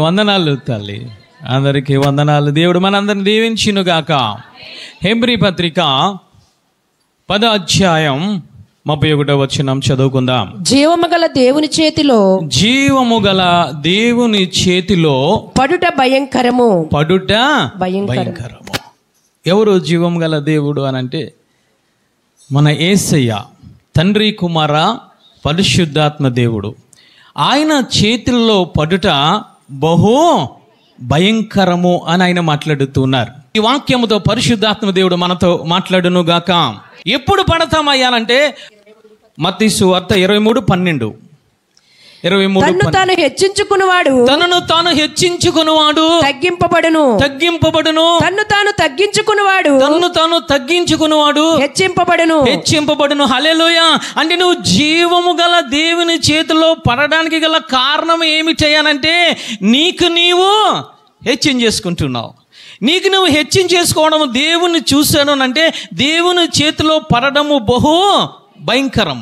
వందనాలు తల్లి, అందరికీ వందనాలు. దేవుడు మనందరిని దీవించునుగాక. హెబ్రీ పత్రిక 10వ అధ్యాయం 31వ వచనం చదువుకుందాం. జీవము గల దేవుని చేతిలో, జీవము గల దేవుని చేతిలో పడుట భయంకరము, పడుట భయంకరము. ఎవరు జీవము గల దేవుడు అనంటే మన యేసయ్య, తండ్రి కుమార పరిశుద్ధాత్మ దేవుడు. ఆయన చేతుల్లో పడుట బహు భయంకరము అని ఆయన మాట్లాడుతున్నారు. ఈ వాక్యముతో పరిశుద్ధాత్మ దేవుడు మనతో మాట్లాడును గాక. ఎప్పుడు పడతామయ్యానంటే మత్తయి సువార్త 23:12. తన్ను తాను హెచ్చించుకున్నవాడు తగ్గింపబడును, తన్ను తాను తగ్గించుకున్నవాడు హెచ్చింపబడును. హల్లెలూయా. అంటే నువ్వు జీవము గల దేవుని చేతిలో పడడానికి గల కారణం ఏమిటయ్యానంటే నీకు నీవు హెచ్చించేసుకుంటున్నావు. నీకు నువ్వు హెచ్చించేసుకోవడం, దేవుణ్ణి చూశాను అంటే దేవుని చేతిలో పడడము బహు భయంకరం.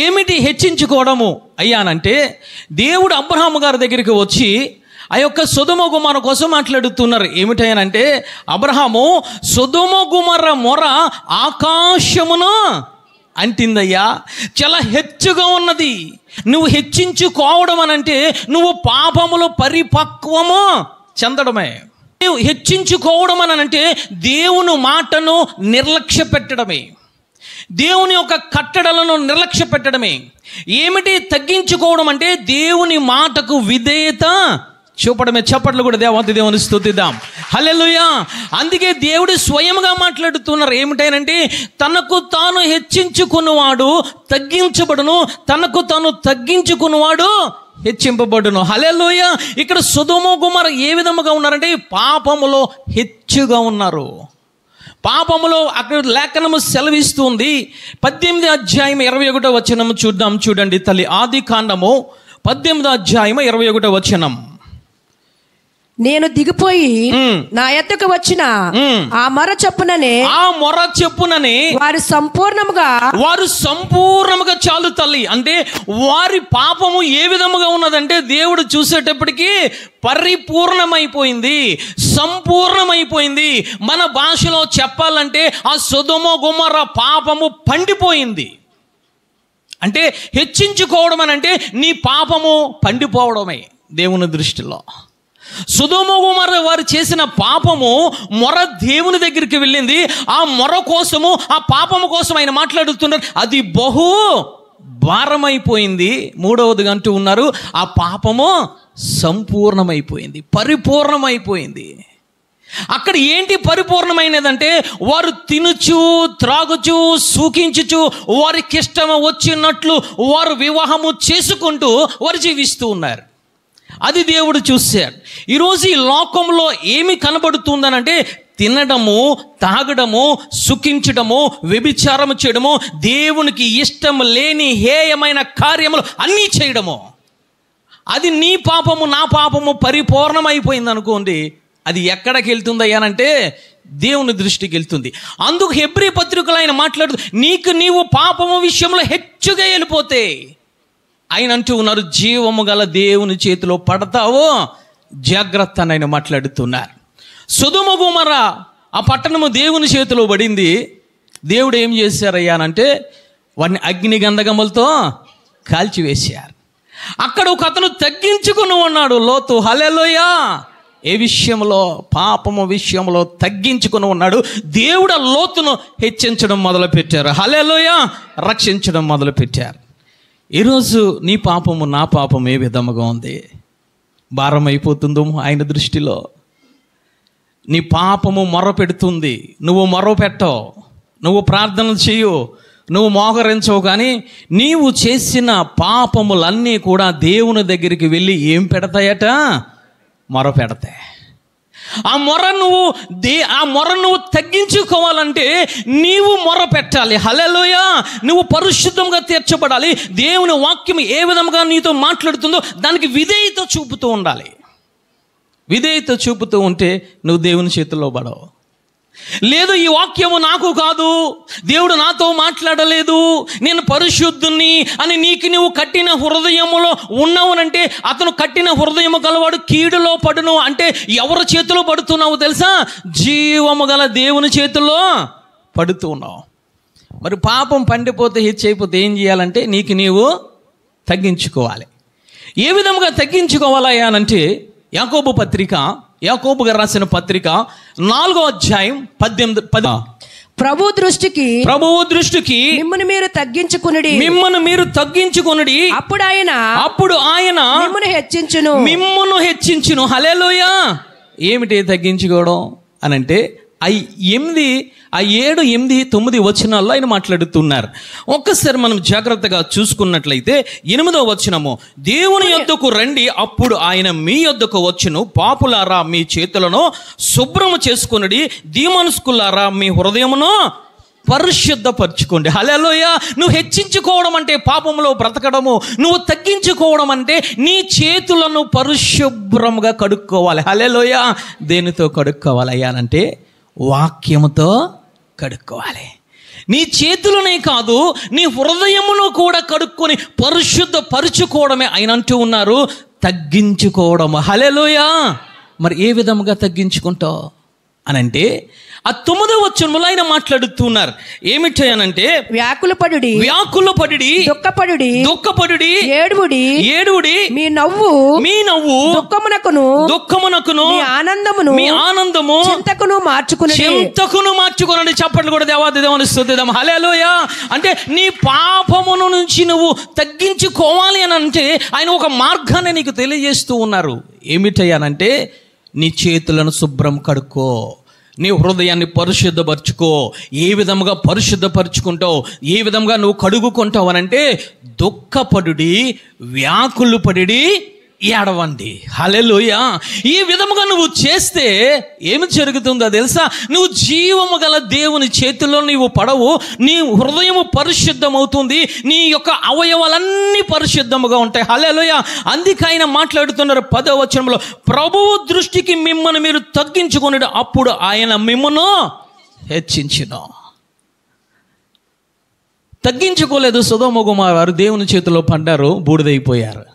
ఏమిటి హెచ్చించుకోవడము అయ్యానంటే, దేవుడు అబ్రహాము గారి దగ్గరికి వచ్చి ఆ యొక్క సొదొమ గుమర కోసం మాట్లాడుతున్నారు. ఏమిటయ్యానంటే, అబ్రహాము సొదొమ గుమర మొర ఆకాశమును అంటిందయ్యా, చాలా హెచ్చుగా ఉన్నది. నువ్వు హెచ్చించుకోవడం అనంటే నువ్వు పాపములో పరిపక్వము చెందడమే. నువ్వు హెచ్చించుకోవడం అనంటే దేవుని మాటను నిర్లక్ష్య పెట్టడమే, దేవుని యొక్క కట్టడలను నిర్లక్ష్య పెట్టడమే. ఏమిటి తగ్గించుకోవడం అంటే దేవుని మాటకు విధేయత చూపడమే. చప్పట్లు కూడా దేవాతి దేవుని స్తుతిద్దాం. హల్లెలూయా. అందుకే దేవుడు స్వయంగా మాట్లాడుతున్నారు. ఏమిటంటే, తనకు తాను హెచ్చించుకున్నవాడు తగ్గించబడును, తనకు తాను తగ్గించుకున్నవాడు హెచ్చింపబడును. హల్లెలూయా. ఇక్కడ సొదొమ గుమర ఏ విధముగా ఉన్నారంటే పాపములో హెచ్చుగా ఉన్నారు. పాపములో అక్కడ లేఖనము సెలవిస్తుంది. 18వ అధ్యాయం 21వ వచనం చూడండి తల్లి. ఆది కాండము 18వ అధ్యాయం 21వ వచనం. నేను దిగిపోయి నా ఎద్దకు వచ్చిన ఆ మొర చెప్పుననే వారు సంపూర్ణముగా చాలు తల్లి. అంటే వారి పాపము ఏ విధముగా ఉన్నదంటే దేవుడు చూసేటప్పటికి పరిపూర్ణమైపోయింది, సంపూర్ణమైపోయింది. మన భాషలో చెప్పాలంటే ఆ సొదొమ గొమొర్ర పాపము పండిపోయింది. అంటే హెచ్చించుకోవడం అని అంటే నీ పాపము పండిపోవడమే దేవుని దృష్టిలో. సొదొమ గొమొర్ర వారు చేసిన పాపము మొర దేవుని దగ్గరికి వెళ్ళింది. ఆ మొర కోసము, ఆ పాపము కోసం ఆయన మాట్లాడుతున్నారు. అది బహు భారమైపోయింది. మూడవదిగా అంటూ ఉన్నారు, ఆ పాపము సంపూర్ణమైపోయింది, పరిపూర్ణమైపోయింది. అక్కడ ఏంటి పరిపూర్ణమైనదంటే, వారు తినుచు త్రాగుచు సూకించుచు వారికి ఇష్టం వచ్చినట్లు వారు వివాహము చేసుకుంటూ వారు జీవిస్తూ ఉన్నారు. అది దేవుడు చూశాడు. ఈరోజు ఈ లోకంలో ఏమి కనబడుతుందనంటే తినడము, తాగడము, సుఖించడము, వ్యభిచారము చేయడము, దేవునికి ఇష్టం లేని హేయమైన కార్యములు అన్నీ చేయడము. అది నీ పాపము, నా పాపము పరిపూర్ణమైపోయింది అనుకోండి, అది ఎక్కడికి వెళ్తుందయ్యానంటే దేవుని దృష్టికి వెళ్తుంది. అందుకు హెబ్రీ పత్రికలో ఆయన మాట్లాడుతూ నీకు నీవు పాపము విషయంలో హెచ్చుగా వెళ్ళిపోతే ఆయన అంటూ ఉన్నారు, జీవము గల దేవుని చేతిలో పడతావో జాగ్రత్త అని ఆయన మాట్లాడుతున్నారు. సొదొమ గొమొర్ర ఆ పట్టణము దేవుని చేతిలో పడింది. దేవుడు ఏం చేశారయ్యానంటే వాడిని అగ్ని గంధకములతో కాల్చివేశారు. అక్కడ ఒక అతను తగ్గించుకుని ఉన్నాడు, లోతు. హల్లెలూయా. ఏ విషయంలో? పాపము విషయంలో తగ్గించుకుని ఉన్నాడు. దేవుడు ఆ లోతును హెచ్చించడం మొదలుపెట్టారు. హల్లెలూయా. రక్షించడం మొదలుపెట్టారు. ఈరోజు నీ పాపము, నా పాపం ఏ విధముగా ఉంది? భారం అయిపోతుందో ఆయన దృష్టిలో? నీ పాపము మొర పెడుతుంది, నువ్వు మొర పెట్టవు, నువ్వు ప్రార్థన చేయు, నువ్వు మోకరించవు, కానీ నీవు చేసిన పాపములన్నీ కూడా దేవుని దగ్గరికి వెళ్ళి ఏం పెడతాయట? మొర పెడతాయి. ఆ మొర నువ్వు తగ్గించుకోవాలంటే నీవు మొర పెట్టాలి. హల్లెలూయా. నువ్వు పరిశుద్ధంగా తీర్చబడాలి. దేవుని వాక్యం ఏ విధంగా నీతో మాట్లాడుతుందో దానికి విధేయత చూపుతూ ఉండాలి. విధేయత చూపుతూ ఉంటే నువ్వు దేవుని చేతుల్లో పడవు. లేదు ఈ వాక్యము నాకు కాదు, దేవుడు నాతో మాట్లాడలేదు, నేను పరిశుద్ధుని అని నీవు కట్టిన హృదయములో ఉన్నావునంటే, అతను కట్టిన హృదయము గలవాడు కీడులో పడును అంటే ఎవరి చేతిలో పడుతున్నావు తెలుసా? జీవము గల దేవుని చేతుల్లో పడుతూ ఉన్నావు. మరి పాపం పండిపోతే హెచ్చైపోతే ఏం చేయాలంటే నీవు తగ్గించుకోవాలి. ఏ విధంగా తగ్గించుకోవాలా అంటే యాకోబు పత్రిక, యాకోబు గారు రాసిన పత్రిక 4వ అధ్యాయం 18 ప్రభువు దృష్టికి మిమ్మల్ని మీరు తగ్గించుకొనుడి, అప్పుడు ఆయన మిమ్మును హెచ్చించును. హల్లెలూయా. ఏమిటి తగ్గించుకోవడం అని అంటే 7, 8, 9 వచనాల్లో ఆయన మాట్లాడుతున్నారు. ఒక్కసారి మనం జాగ్రత్తగా చూసుకున్నట్లయితే 8వ వచనము, దేవుని యొద్దకు రండి, అప్పుడు ఆయన మీ యొద్దకు వచ్చును. పాపులారా మీ చేతులను శుభ్రము చేసుకొనుడి, దీమనస్కులారా మీ హృదయమును పరిశుద్ధపరచుకోండి. హల్లెలూయా. నువ్వు హెచ్చించుకోవడం అంటే పాపంలో బ్రతకడము, నువ్వు తగ్గించుకోవడం అంటే నీ చేతులను పరిశుభ్రంగా కడుక్కోవాలి. హల్లెలూయా. దేనితో కడుక్కోవాలి అయ్యానంటే వాక్యముతో కడుక్కోవాలి. నీ చేతులనే కాదు, నీ హృదయమును కూడా కడుక్కొని పరిశుద్ధపరుచుకోవడమే ఆయన అంటూ ఉన్నారు తగ్గించుకోవడం. హల్లెలూయా. మరి ఏ విధముగా తగ్గించుకుంటావు అనంటే ఆ 9వ వచనములో ఆయన మాట్లాడుతున్నారు. ఏమిటనంటే వ్యాకులపడుడి, దుఃఖపడుడి, ఏడువుడి, మీ నవ్వు దుఃఖమునకును మీ ఆనందము చింతకును మార్చుకునండి. చప్పట్లు కూడా దేవాది దేవుని స్తుతిద్దాం. హల్లెలూయా. అంటే నీ పాపమును నుంచి నువ్వు తగ్గించుకోవాలి అని అంటే ఆయన ఒక మార్గాన్ని నీకు తెలియజేస్తూ ఉన్నారు. ఏమిటయ్యానంటే నీ చేతులను శుభ్రం కడుక్కో, నీ హృదయాన్ని పరిశుద్ధపరచుకో. ఏ విధముగా పరిశుద్ధపరచుకుంటావు, ఏ విధంగా నువ్వు కడుగుకుంటావు అనంటే దుఃఖపడుడి, వ్యాకులు పడి ఏడవండి. హల్లెలూయా. ఈ విధముగా నువ్వు చేస్తే ఏమి జరుగుతుందో తెలుసా? నువ్వు జీవము గల దేవుని చేతిలో నీవు పడవు, నీ హృదయము పరిశుద్ధమవుతుంది, నీ యొక్క అవయవాలన్నీ పరిశుద్ధముగా ఉంటాయి. హల్లెలూయా. అందుకే ఆయన మాట్లాడుతున్నారు 10వ వచనంలో, ప్రభువు దృష్టికి మిమ్మల్ని మీరు తగ్గించుకొనుడి, అప్పుడు ఆయన మిమ్మును హెచ్చించును. తగ్గించుకోలేదు సొదొమ గొమొర్రా వారు, దేవుని చేతిలో పడ్డారు, బూడిదైపోయారు.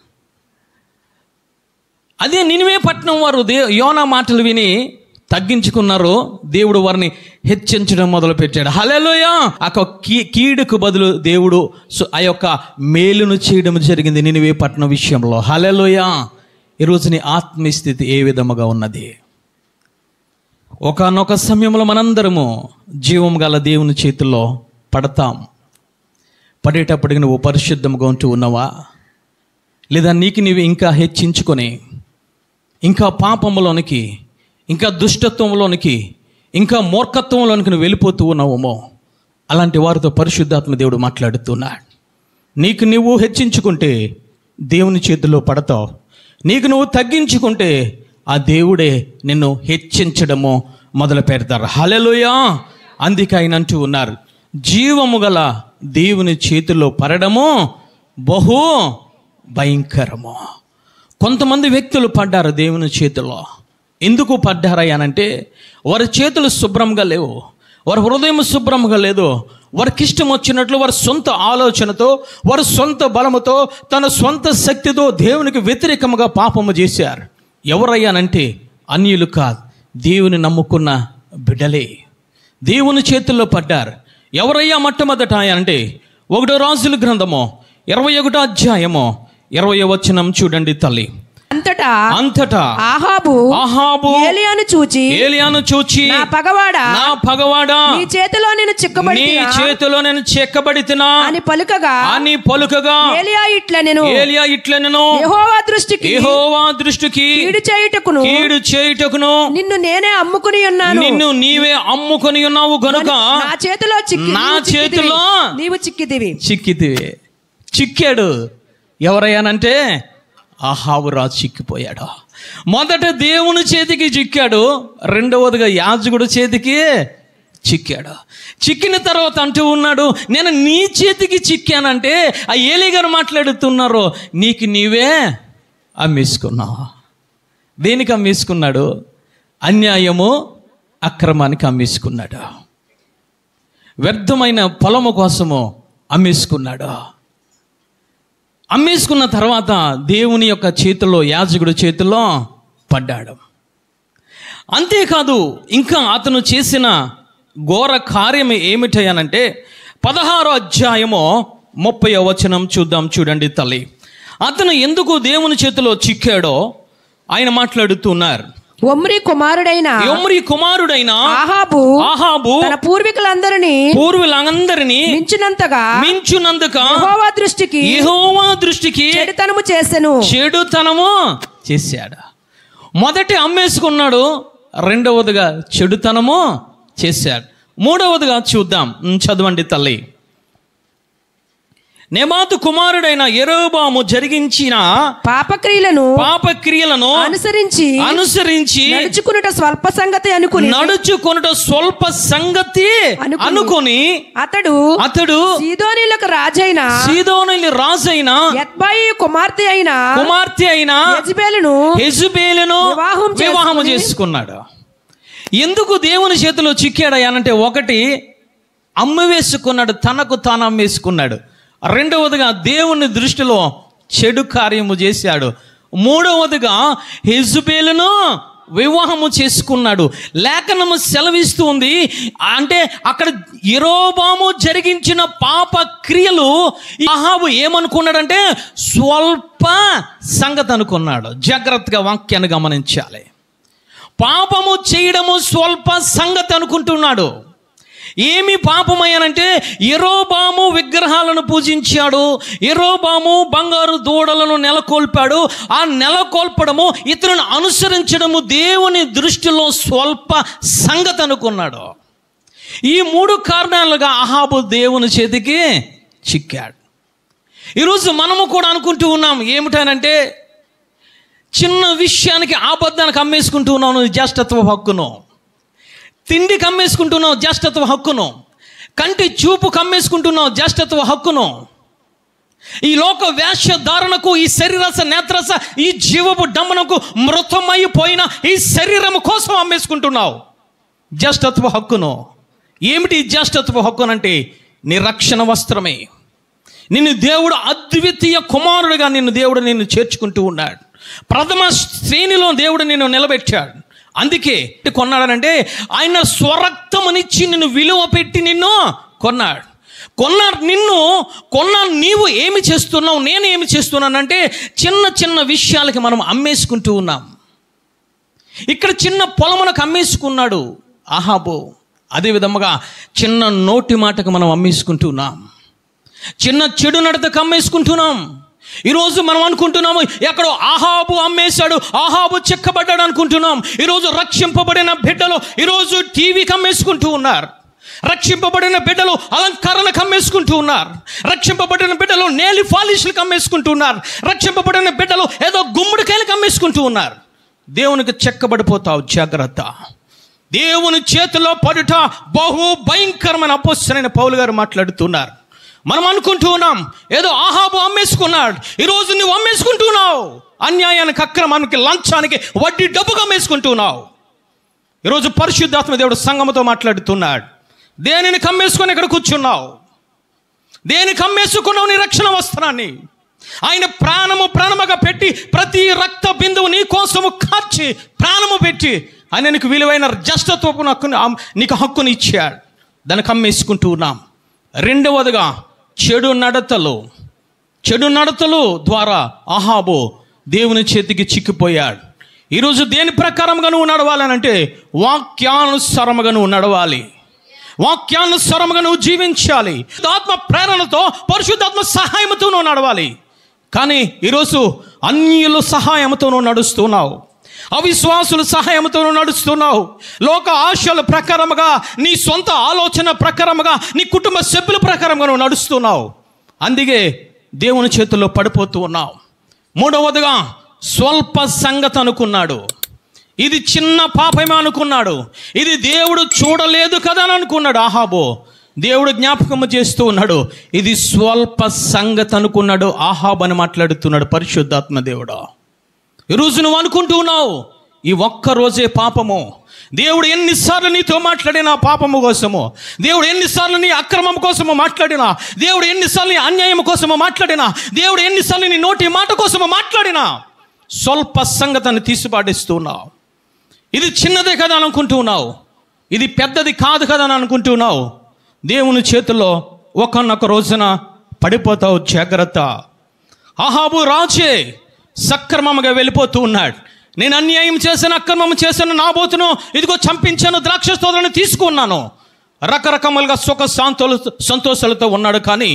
అదే నినివే పట్టణం వారు యోనా మాటలు విని తగ్గించుకున్నారు, దేవుడు వారిని హెచ్చించడం మొదలుపెట్టాడు. హల్లెలూయా. ఆ కీడుకు బదులు దేవుడు ఆ యొక్క మేలును చేయడం జరిగింది నినివే పట్టణం విషయంలో. హల్లెలూయా. ఈరోజు నీ ఆత్మస్థితి ఏ విధముగా ఉన్నది? ఒకానొక సమయంలో మనందరము జీవం గల దేవుని చేతుల్లో పడతాం. పడేటప్పటికి నువ్వు పరిశుద్ధంగా ఉంటూ ఉన్నావా? లేదా నీవు ఇంకా హెచ్చించుకొని ఇంకా పాపంలోనికి, ఇంకా దుష్టత్వంలోనికి, ఇంకా మూర్ఖత్వంలోనికి నువ్వు వెళ్ళిపోతూ ఉన్నావేమో? అలాంటి వారితో పరిశుద్ధాత్మ దేవుడు మాట్లాడుతున్నాడు. నువ్వు హెచ్చించుకుంటే దేవుని చేతిలో పడతావు, నువ్వు తగ్గించుకుంటే ఆ దేవుడే నిన్ను హెచ్చించడము మొదలు పెడతారు. హల్లెలూయా. అందుకే ఆయన అంటూ ఉన్నారు, జీవము గల దేవుని చేతిలో పడడము బహు భయంకరము. కొంతమంది వ్యక్తులు పడ్డారు దేవుని చేతిలో. ఎందుకు పడ్డారయ్యానంటే వారి చేతులు శుభ్రంగా లేవు, వారి హృదయం శుభ్రంగా లేదు. వారికి ఇష్టం వచ్చినట్లు వారి సొంత ఆలోచనతో, వారి సొంత బలముతో, తన సొంత శక్తితో దేవునికి వ్యతిరేకంగా పాపము చేశారు. ఎవరయ్యానంటే అన్యులు కాదు, దేవుని నమ్ముకున్న బిడ్డలే దేవుని చేతుల్లో పడ్డారు. ఎవరయ్యా మొట్టమొదట అంటే 1 రాజుల గ్రంథము 21వ అధ్యాయము 20వ వచనం చూడండి తల్లి. అంతటా ఆహాబు ఏలియాను చూచి నా పగవాడా నీ చేతిలో నేను చెక్కబడితినా అని పలుకగా ఏలియా ఇట్లనెను యెహోవా దృష్టికి కీడు చేయుటకును నిన్ను నీవే అమ్ముకొని ఉన్నావు గనుక నా చేతిలో నీవు చిక్కితివి. చిక్కాడు. ఎవరయ్యానంటే అహాబు రాజు చిక్కిపోయాడు. మొదట దేవుని చేతికి చిక్కాడు, రెండవదిగా యాజకుడు చేతికి చిక్కాడు. చిక్కిన తర్వాత అంటూ ఉన్నాడు, నేను నీ చేతికి చిక్కానంటే ఆ ఏలీ గారు మాట్లాడుతున్నారు, నీవే అమ్మేసుకున్నావు. దేనికి అమ్మేసుకున్నాడు? అన్యాయము అక్రమానికి అమ్మేసుకున్నాడు. వ్యర్థమైన పొలము కోసము అమ్మేసుకున్నాడు. అమ్మేసుకున్న తర్వాత దేవుని యొక్క చేతిలో, యాజకుడి చేతిలో పడ్డాడు. అంతేకాదు, ఇంకా అతను చేసిన ఘోర కార్యం ఏమిటయ్యానంటే 16వ అధ్యాయము 30వ వచనం చూద్దాం. చూడండి తల్లి, అతను ఎందుకు దేవుని చేతిలో చిక్కాడో ఆయన మాట్లాడుతున్నారు. ఒమ్రీ కుమారుడైన ఆహాబు తన పూర్వీకులందరినీ మించునంతగా యెహోవా దృష్టికి చెడుతనము చేశాడు. మొదటి అమ్మేసుకున్నాడు, రెండవదిగా చెడుతనము చేశాడు. మూడవదిగా చూద్దాం, చదవండి తల్లి. నెబాతు కుమారుడైన యెరోబాము జరిగించిన పాపక్రియలను అనుసరించి నడుచుకొనుట స్వల్ప సంగతి అనుకుని అతడు సీదోనీయులకు రాజైన యత్బాయి కుమార్తె అయిన యెజబెలును వివాహము చేసుకున్నాడు. ఎందుకు దేవుని చేతిలో చిక్కాడయ్యానంటే, ఒకటి అమ్మవేసుకున్నాడు, తనకు తాను అమ్మేసుకున్నాడు. రెండవదిగా దేవుని దృష్టిలో చెడు కార్యము చేశాడు. మూడవదిగా యెజబెలును వివాహము చేసుకున్నాడు. లేఖనము సెలవిస్తుంది, అంటే అక్కడ యెరోబాము జరిగించిన పాప క్రియలు అహాబు ఏమనుకున్నాడంటే స్వల్ప సంగతి అనుకున్నాడు. జాగ్రత్తగా వాక్యాన్ని గమనించాలి. పాపము చేయడము స్వల్ప సంగతి అనుకుంటున్నాడు. ఏమి పాపమయ్యానంటే, యెరోబాము విగ్రహాలను పూజించాడు, యెరోబాము బంగారు దూడలను నెలకొల్పాడు. ఆ నెలకొల్పడము, ఇతరులను అనుసరించడము దేవుని దృష్టిలో స్వల్ప సంగతి అనుకున్నాడు. ఈ 3 కారణాలుగా అహాబు దేవుని చేతికి చిక్కాడు. ఈరోజు మనము కూడా అనుకుంటూ ఉన్నాం ఏమిటనంటే, చిన్న విషయానికి అబద్ధానికి అమ్మేసుకుంటూ ఉన్నాను జ్యేష్ఠత్వ హక్కును, తిండికి అమ్మేసుకుంటున్నావు జ్యేష్ఠత్వ హక్కును, కంటి చూపు కమ్మేసుకుంటున్నావు జ్యేష్ఠత్వ హక్కును, ఈ లోక వేషధారణకు, ఈ శరీరస నేత్రస, ఈ జీవపు డంబనకు మృతమైపోయిన ఈ శరీరము కోసం అమ్మేసుకుంటున్నావు జ్యేష్ఠత్వ హక్కును. ఏమిటి జ్యేష్ఠత్వ హక్కునంటే, నీ రక్షణ వస్త్రమే. నిన్ను దేవుడు అద్వితీయ కుమారుడిగా నిన్ను చేర్చుకుంటూ ఉన్నాడు. ప్రథమ శ్రేణిలో దేవుడు నిన్ను నిలబెట్టాడు. అందుకే కొన్నాడనంటే, ఆయన స్వరక్తమనిచ్చి నిన్ను విలువ పెట్టి నిన్ను కొన్నాడు. నీవు ఏమి చేస్తున్నావు, నేను ఏమి చేస్తున్నానంటే, చిన్న చిన్న విషయాలకి మనం అమ్మేసుకుంటూ ఉన్నాం. ఇక్కడ చిన్న పొలమునకు అమ్మేసుకున్నాడు అహాబు. అదేవిధముగా చిన్న నోటి మాటకు మనం అమ్మేసుకుంటున్నాం, చిన్న చెడు నడతకు అమ్మేసుకుంటున్నాం. ఈరోజు మనం అనుకుంటున్నాము, ఎక్కడో అహాబు అమ్మేశాడు, అహాబు చెక్కబడ్డాడు అనుకుంటున్నాం. ఈరోజు రక్షింపబడిన బిడ్డలు ఈరోజు టీవీకి అమ్మేసుకుంటూ ఉన్నారు. రక్షింపబడిన బిడ్డలు అలంకరణకు అమ్మేసుకుంటూ ఉన్నారు. రక్షింపబడిన బిడ్డలు నేలి పాలిష్లకు అమ్మేసుకుంటూ ఉన్నారు. రక్షింపబడిన బిడ్డలు ఏదో గుమ్మడికాయలకు అమ్మేసుకుంటూ ఉన్నారు. దేవునికి చెక్కబడిపోతావు, జాగ్రత్త. దేవుని చేతిలో పడుట బహు భయంకరమైన అపోస్తలుడైన పౌలు గారు మాట్లాడుతున్నారు. మనం అనుకుంటూ ఉన్నాం ఏదో అహాబు అమ్మేసుకున్నాడు, ఈరోజు నువ్వు అమ్మేసుకుంటున్నావు. అన్యాయానికి, అక్రమానికి, లంచానికి, వడ్డీ డబ్బుగా అమ్మేసుకుంటున్నావు. ఈరోజు పరిశుద్ధాత్మ దేవుడు సంఘముతో మాట్లాడుతున్నాడు. దేనిని కమ్మేసుకొని ఇక్కడ కూర్చున్నావు? దేనికి అమ్మేసుకున్నావు నీ రక్షణ వస్త్రాన్ని? ఆయన ప్రాణముగా పెట్టి ప్రతి రక్త బిందువు నీ కోసము కార్చి ప్రాణము పెట్టి ఆయన నీకు విలువైన జ్యేష్ఠత్వపు నీకు హక్కుని ఇచ్చాడు. దానికి అమ్మేసుకుంటూ ఉన్నాం. రెండవదిగా చెడు నడతలు ద్వారా అహాబు దేవుని చేతికి చిక్కిపోయాడు. ఈరోజు దేని ప్రకారంగా నువ్వు నడవాలనంటే, వాక్యానుసారముగా నువ్వు నడవాలి, వాక్యానుసారముగా నువ్వు జీవించాలి. ఆత్మ ప్రేరణతో, పరిశుద్ధాత్మ సహాయంతో నువ్వు నడవాలి. కానీ ఈరోజు అన్యుల సహాయంతో నువ్వు నడుస్తున్నావు, అవిశ్వాసుల సహాయంతో నడుస్తున్నావు. లోక ఆశల ప్రకారముగా, నీ సొంత ఆలోచన ప్రకారముగా, నీ కుటుంబ సభ్యుల ప్రకారంగా నువ్వు నడుస్తున్నావు. అందుకే దేవుని చేతుల్లో పడిపోతూ ఉన్నావు. మూడవదిగా స్వల్ప సంగతి అనుకున్నాడు. ఇది చిన్న పాపమే అనుకున్నాడు. ఇది దేవుడు చూడలేదు కదా అని అనుకున్నాడు అహాబు. దేవుడు జ్ఞాపకము చేస్తూ ఉన్నాడు, ఇది స్వల్ప సంగతి అనుకున్నాడు అహాబు అని మాట్లాడుతున్నాడు పరిశుద్ధాత్మ దేవుడు. ఈరోజు నువ్వు అనుకుంటూ ఉన్నావు, ఈ ఒక్క రోజే పాపము, దేవుడు ఎన్నిసార్లు నీతో మాట్లాడినా పాపము కోసము, దేవుడు ఎన్నిసార్లు నీ అక్రమం కోసము మాట్లాడినా, దేవుడు ఎన్నిసార్లు నీ అన్యాయం కోసము మాట్లాడినా, దేవుడు ఎన్నిసార్లు నీ నోటి మాట కోసము మాట్లాడినా స్వల్ప సంగతిని తీసిపాటిస్తున్నావు. ఇది చిన్నదే కదా అని అనుకుంటున్నావు, ఇది పెద్దది కాదు కదా అని అనుకుంటున్నావు. దేవుని చేతుల్లో ఒకనొక రోజున పడిపోతావు. జాగ్రత్త. అహాబు రాజే సక్రమంగా వెళ్ళిపోతూ ఉన్నాడు. నేను అన్యాయం చేశాను, అక్రమం చేశాను, నాబోతును ఇదిగో చంపించాను, ద్రాక్ష తోటలను తీసుకున్నాను, రకరకములుగా సుఖ సంతోషాలతో ఉన్నాడు. కానీ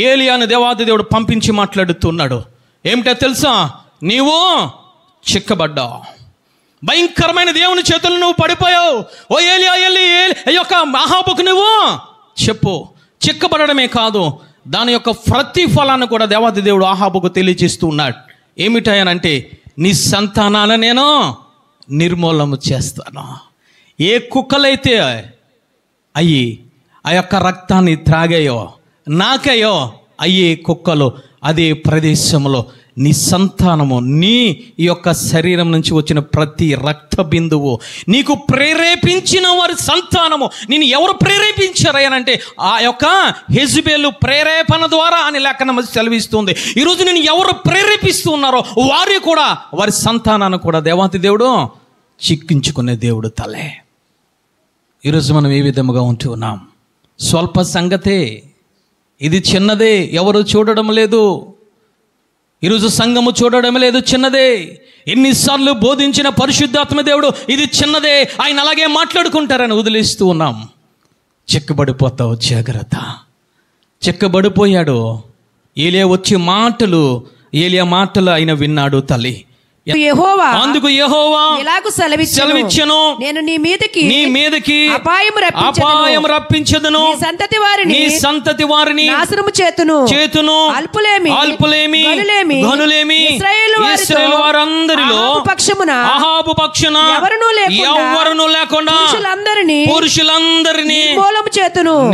ఏలియాను దేవాది దేవుడు పంపించి మాట్లాడుతున్నాడు. ఏమిటో తెలుసా? నీవు చిక్కబడ్డావు, భయంకరమైన దేవుని చేతులు నువ్వు పడిపోయావు. ఓ ఏలియా, యొక్క అహాబుకు నువ్వు చెప్పు. చిక్కబడమే కాదు, దాని యొక్క ప్రతిఫలాన్ని కూడా దేవాది దేవుడు అహాబుకు తెలియజేస్తూ ఉన్నాడు. ఏమిటాయనంటే, నీ సంతానాన్ని నేను నిర్మూలన చేస్తాను. ఏ కుక్కలైతే అయ్యి ఆ యొక్క రక్తాన్ని త్రాగాయో, నాకాయో, అయ్యే కుక్కలు అదే ప్రదేశంలో నీ సంతానము, నీ యొక్క శరీరం నుంచి వచ్చిన ప్రతి రక్త బిందువు, నీకు ప్రేరేపించిన వారి సంతానము. నేను ఎవరు ప్రేరేపించారనంటే ఆ యొక్క హెజబేలు ప్రేరేపణ ద్వారా అని లేఖనం సెలవిస్తుంది. ఈరోజు నేను ఎవరు ప్రేరేపిస్తున్నారో వారి కూడా, వారి సంతానాన్ని కూడా దేవాతి దేవుడు చిక్కించుకునే దేవుడు తలే. ఈరోజు మనం ఏ విధముగా ఉంటూ ఉన్నాం? స్వల్ప సంగతే, ఇది చిన్నదే, ఎవరు చూడడం లేదు. ఈరోజు సంఘము చూడడం లేదు, చిన్నదే. ఎన్నిసార్లు బోధించిన పరిశుద్ధాత్మ దేవుడు ఇది చిన్నదే, ఆయన అలాగే మాట్లాడుకుంటారని వదిలేస్తూ ఉన్నాం. చిక్కబడిపోతావు. జాగ్రత్త. చిక్కబడిపోయాడు. ఏలియా వచ్చి ఏలియా మాటలు ఆయన విన్నాడు తల్లి. అందుకు యెహోవా ఇలాగు సెలవిచ్చెను, నేను నీ మీదకి అపాయం రప్పించెదను, నీ సంతతి వారిని నాశనము చేతును, అల్పులేమి ఘనులేమి ఇశ్రాయేలు వారందరిలో అహాబు పక్షమున ఎవరునూ లేకుండా పురుషులందరినీ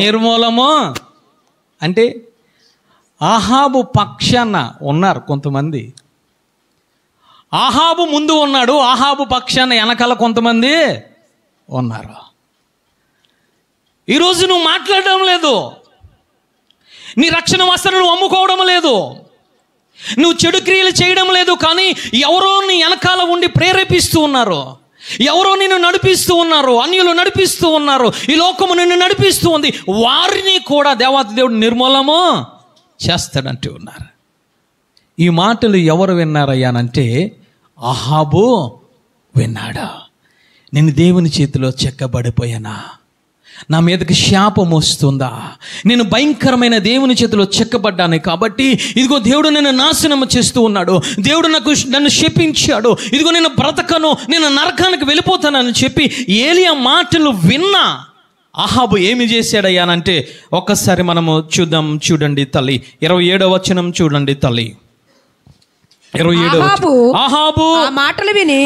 నిర్మూలము. అంటే అహాబు పక్షాన ఉన్నారు కొంతమంది, అహాబు ముందు ఉన్నాడు, అహాబు పక్షాన వెనకాల కొంతమంది ఉన్నారు. ఈరోజు నువ్వు మాట్లాడడం లేదు, నీ రక్షణ వస్త్రం నువ్వు అమ్ముకోవడం లేదు, నువ్వు చెడు క్రియలు చేయడం లేదు. కానీ ఎవరో నీ వెనకాల ఉండి ప్రేరేపిస్తూ ఉన్నారు, ఎవరో నిన్ను నడిపిస్తూ ఉన్నారు, అన్యులు నడిపిస్తూ ఉన్నారు, ఈ లోకము నిన్ను నడిపిస్తూ ఉంది. వారిని కూడా దేవాతి దేవుడు నిర్మూలము చేస్తాడంటూ ఉన్నారు. ఈ మాటలు ఎవరు విన్నారయ్యానంటే అహాబు విన్నాడా. నేను దేవుని చేతిలో చెక్కబడిపోయానా, నా మీదకి శాపం వస్తుందా, నేను భయంకరమైన దేవుని చేతిలో చెక్కబడ్డాను కాబట్టి ఇదిగో దేవుడు నన్ను నాశనం చేస్తూ ఉన్నాడు, దేవుడు నన్ను శపించాడు, ఇదిగో నేను బ్రతకను, నేను నరకానికి వెళ్ళిపోతానని చెప్పి ఏలియా మాటలు విన్నా అహాబు ఏమి చేశాడయ్యానంటే ఒక్కసారి మనము చూడండి తల్లి. 27వ వచనం చూడండి తల్లి. 27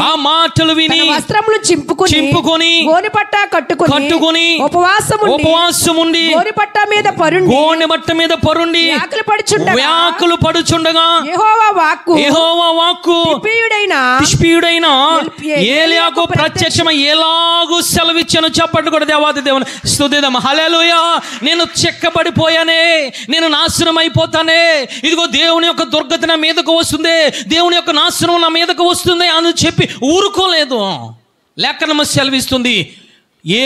ఆ మాటలు విని వస్త్రములు చింపుకొని గోనెపట్ట కట్టుకొని ఉపవాసముండి గోనెపట్ట మీద పరుండి వ్యాకులు పడుచుండగా యెహోవా వాక్కు తిష్బీయుడైన ఏలియాకు ప్రత్యక్షమై ఎలాగూ సెలవిచ్చాను. చెప్పండి కూడా దేవాది దేవుని స్తుతిద్దాం. హల్లెలూయా. నేను చెక్కబడిపోయానే, నేను నాశనం అయిపోతానే, ఇదిగో దేవుని యొక్క దుర్గతి నా మీదకు వస్తుంది, దేవుని యొక్క నాశనం నా మీదకు వస్తుంది అని చెప్పి ఊరుకోలేదు. లేఖనం సెలవిస్తుంది,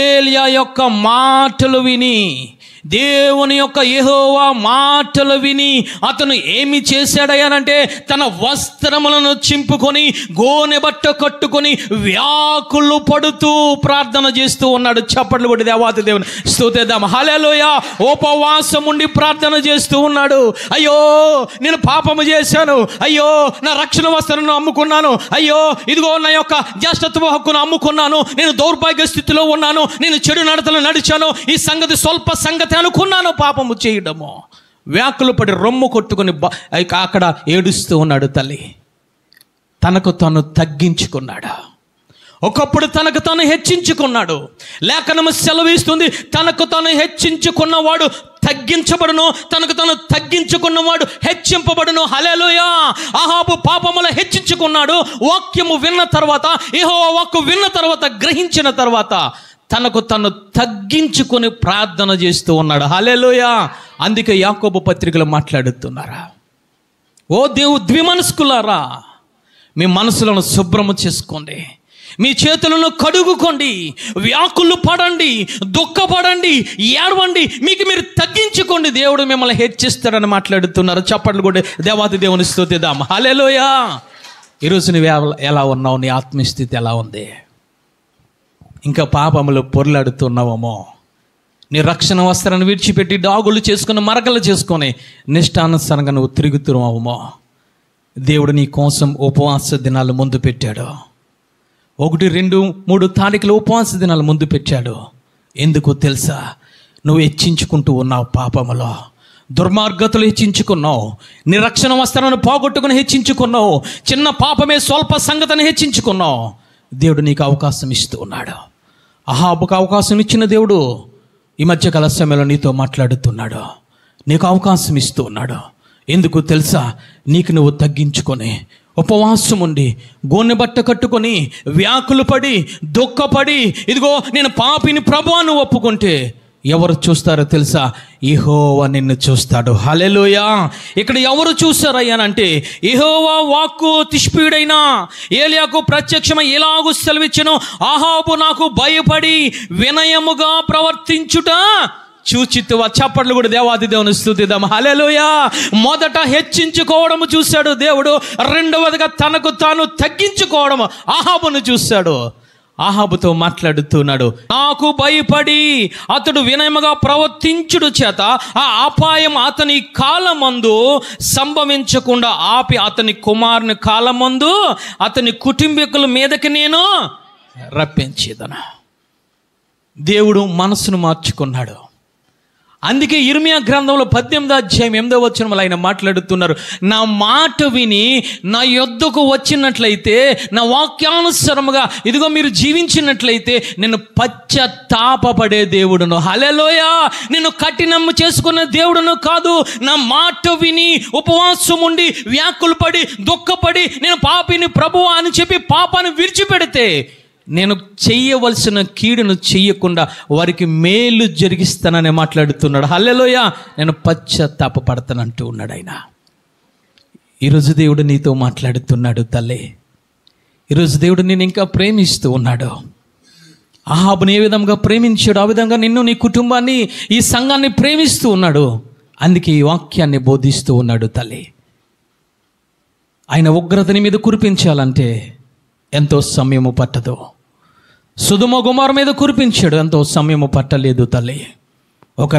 ఏలియా యొక్క మాటలు విని, దేవుని యొక్క యెహోవా మాటలు విని అతను ఏమి చేశాడయ్యానంటే తన వస్త్రములను చింపుకొని గోనె బట్ట కట్టుకొని వ్యాకులు పడుతూ ప్రార్థన చేస్తూ ఉన్నాడు. చప్పట్లు కొట్టి దేవాతి దేవుని స్తుతిద్దాం. హల్లెలూయా. ఉపవాసం ఉండి ప్రార్థన చేస్తూ ఉన్నాడు. అయ్యో నేను పాపము చేశాను, అయ్యో నా రక్షణ వస్త్రాలను అమ్ముకున్నాను, అయ్యో ఇదిగో నా యొక్క జ్యేష్ఠత్వ హక్కును అమ్ముకున్నాను, నేను దౌర్భాగ్య స్థితిలో ఉన్నాను, నేను చెడు నడతలు నడిచాను, ఈ సంగతి స్వల్ప సంగతి అనుకున్నాను పాపము చేయడము. వ్యాకులు పడి రొమ్ము కొట్టుకుని అక్కడ ఏడుస్తూ ఉన్నాడు తల్లి. తనకు తాను తగ్గించుకున్నాడు. ఒకప్పుడు తనకు తాను హెచ్చించుకున్నాడు. లేఖనము సెలవిస్తుంది, తనకు తాను హెచ్చించుకున్నవాడు తగ్గించబడును, తనకు తను తగ్గించుకున్నవాడు హెచ్చింపబడును. హల్లెలూయా. అహాబు పాపములో హెచ్చించుకున్నాడు. వాక్యము విన్న తర్వాత, యెహోవా వాక్కు విన్న తర్వాత, గ్రహించిన తర్వాత తనకు తను తగ్గించుకొని ప్రార్థన చేస్తూ ఉన్నాడు. హల్లెలూయా. అందుకే యాకోబు పత్రికలో మాట్లాడుతున్నారా, ఓ ద్విమనస్కులారా, మీ మనసులను శుభ్రము చేసుకోండి, మీ చేతులను కడుగుకోండి, వ్యాకులు పడండి, దుఃఖపడండి, ఏడవండి, మీకు మీరు తగ్గించుకోండి, దేవుడు మిమ్మల్ని హెచ్చిస్తాడని మాట్లాడుతున్నారు. చప్పట్లు కూడా దేవాది దేవుని స్తుతిద్దాం. హల్లెలూయా. ఈరోజు నువ్వు ఎలా ఉన్నావు? నీ ఆత్మస్థితి ఎలా ఉంది? ఇంకా పాపములు పొర్లాడుతున్నావేమో, నీ రక్షణ వస్త్రాన్ని విడిచిపెట్టి డాగులు చేసుకుని మరకలు చేసుకొని నిష్టానుసారంగా నువ్వు తిరుగుతున్నావేమో. దేవుడు నీ కోసం ఉపవాస దినాలు ముందు పెట్టాడు. 1, 2, 3 తారీఖులు ఉపవాస దినాలు ముందు పెట్టాడు. ఎందుకు తెలుసా? నువ్వు హెచ్చించుకుంటూ ఉన్నావు, పాపములో దుర్మార్గతలు హెచ్చించుకున్నావు, నీ రక్షణ వస్త్రాన్ని పోగొట్టుకుని హెచ్చించుకున్నావు, చిన్న పాపమే స్వల్ప సంగతిని హెచ్చించుకున్నావు. దేవుడు నీకు అవకాశం ఇస్తూ ఉన్నాడు. అహాబుకు అవకాశం ఇచ్చిన దేవుడు ఈ మధ్యకాల సమయంలో నీతో మాట్లాడుతున్నాడు, నీకు అవకాశం ఇస్తూ ఉన్నాడు. ఎందుకు తెలుసా? నీకు నువ్వు తగ్గించుకొని ఉపవాసం ఉండి గోనె బట్ట కట్టుకొని వ్యాకులు పడి దుఃఖపడి, ఇదిగో నేను పాపిని ప్రభువా నువ్వు ఒప్పుకుంటే ఎవరు చూస్తారో తెలుసా? యెహోవా నిన్ను చూస్తాడు. హల్లెలూయా. ఇక్కడ ఎవరు చూస్తారయ్యానంటే, యెహోవా వాక్కు తిష్పీయుడైన ఏలియాకు ప్రత్యక్షమై ఇలాగు సెలవిచ్చెను, అహాబు నాకు భయపడి వినయముగా ప్రవర్తించుట చూచితువా. చప్పట్లు కూడా దేవాది దేవుని స్తుతిద్దాం. హల్లెలూయా. మొదట హెచ్చించుకోవడము చూశాడు దేవుడు, రెండవదిగా తనకు తాను తగ్గించుకోవడం అహాబును చూశాడు. అహాబుతో మాట్లాడుతున్నాడు, నాకు భయపడి అతడు వినయముగా ప్రవర్తించుడు చేత ఆ అపాయం అతని కాలమందు సంభవించకుండా ఆపి అతని కుమారుని కాలమందు అతని కుటుంబీకుల మీదకి నేను రప్పించేదను. దేవుడు మనసును మార్చుకున్నాడు. అందుకే ఇర్మియా గ్రంథంలో 18వ అధ్యాయం 8వ వచనంలో ఆయన మాట్లాడుతున్నారు, నా మాట విని నా యొద్దకు వచ్చినట్లయితే, నా వాక్యానుసారముగా ఇదిగో మీరు జీవించినట్లయితే నేను పశ్చాత్తాపపడే దేవుడును. హల్లెలూయా. నేను కఠినము చేసుకునే దేవుడును కాదు. నా మాట విని ఉపవాసం ఉండి వ్యాకులు పడి దుఃఖపడి నేను పాపిని ప్రభువా అని చెప్పి పాపాన్ని విడిచిపెడితే నేను చెయ్యవలసిన కీడును చెయ్యకుండా వారికి మేలు జరిగిస్తానని మాట్లాడుతున్నాడు. హల్లెలూయా. నేను పశ్చాత్తాపపడతానంటూ ఉన్నాడు ఆయన. ఈరోజు దేవుడు నీతో మాట్లాడుతున్నాడు తల్లి. ఈరోజు దేవుడు నేను ఇంకా ప్రేమిస్తూ ఉన్నాడు. అహాబుని ఏ విధంగా ప్రేమించాడు, ఆ విధంగా నిన్ను, నీ కుటుంబాన్ని, ఈ సంఘాన్ని ప్రేమిస్తూ ఉన్నాడు. అందుకే ఈ వాక్యాన్ని బోధిస్తూ ఉన్నాడు తల్లి. ఆయన ఉగ్రతని మీద కురిపించాలంటే ఎంతో సమయము పట్టదు. సొదొమ గొమొర్రా మీద కురిపించాడు, ఎంతో సమయము పట్టలేదు తల్లి. ఒక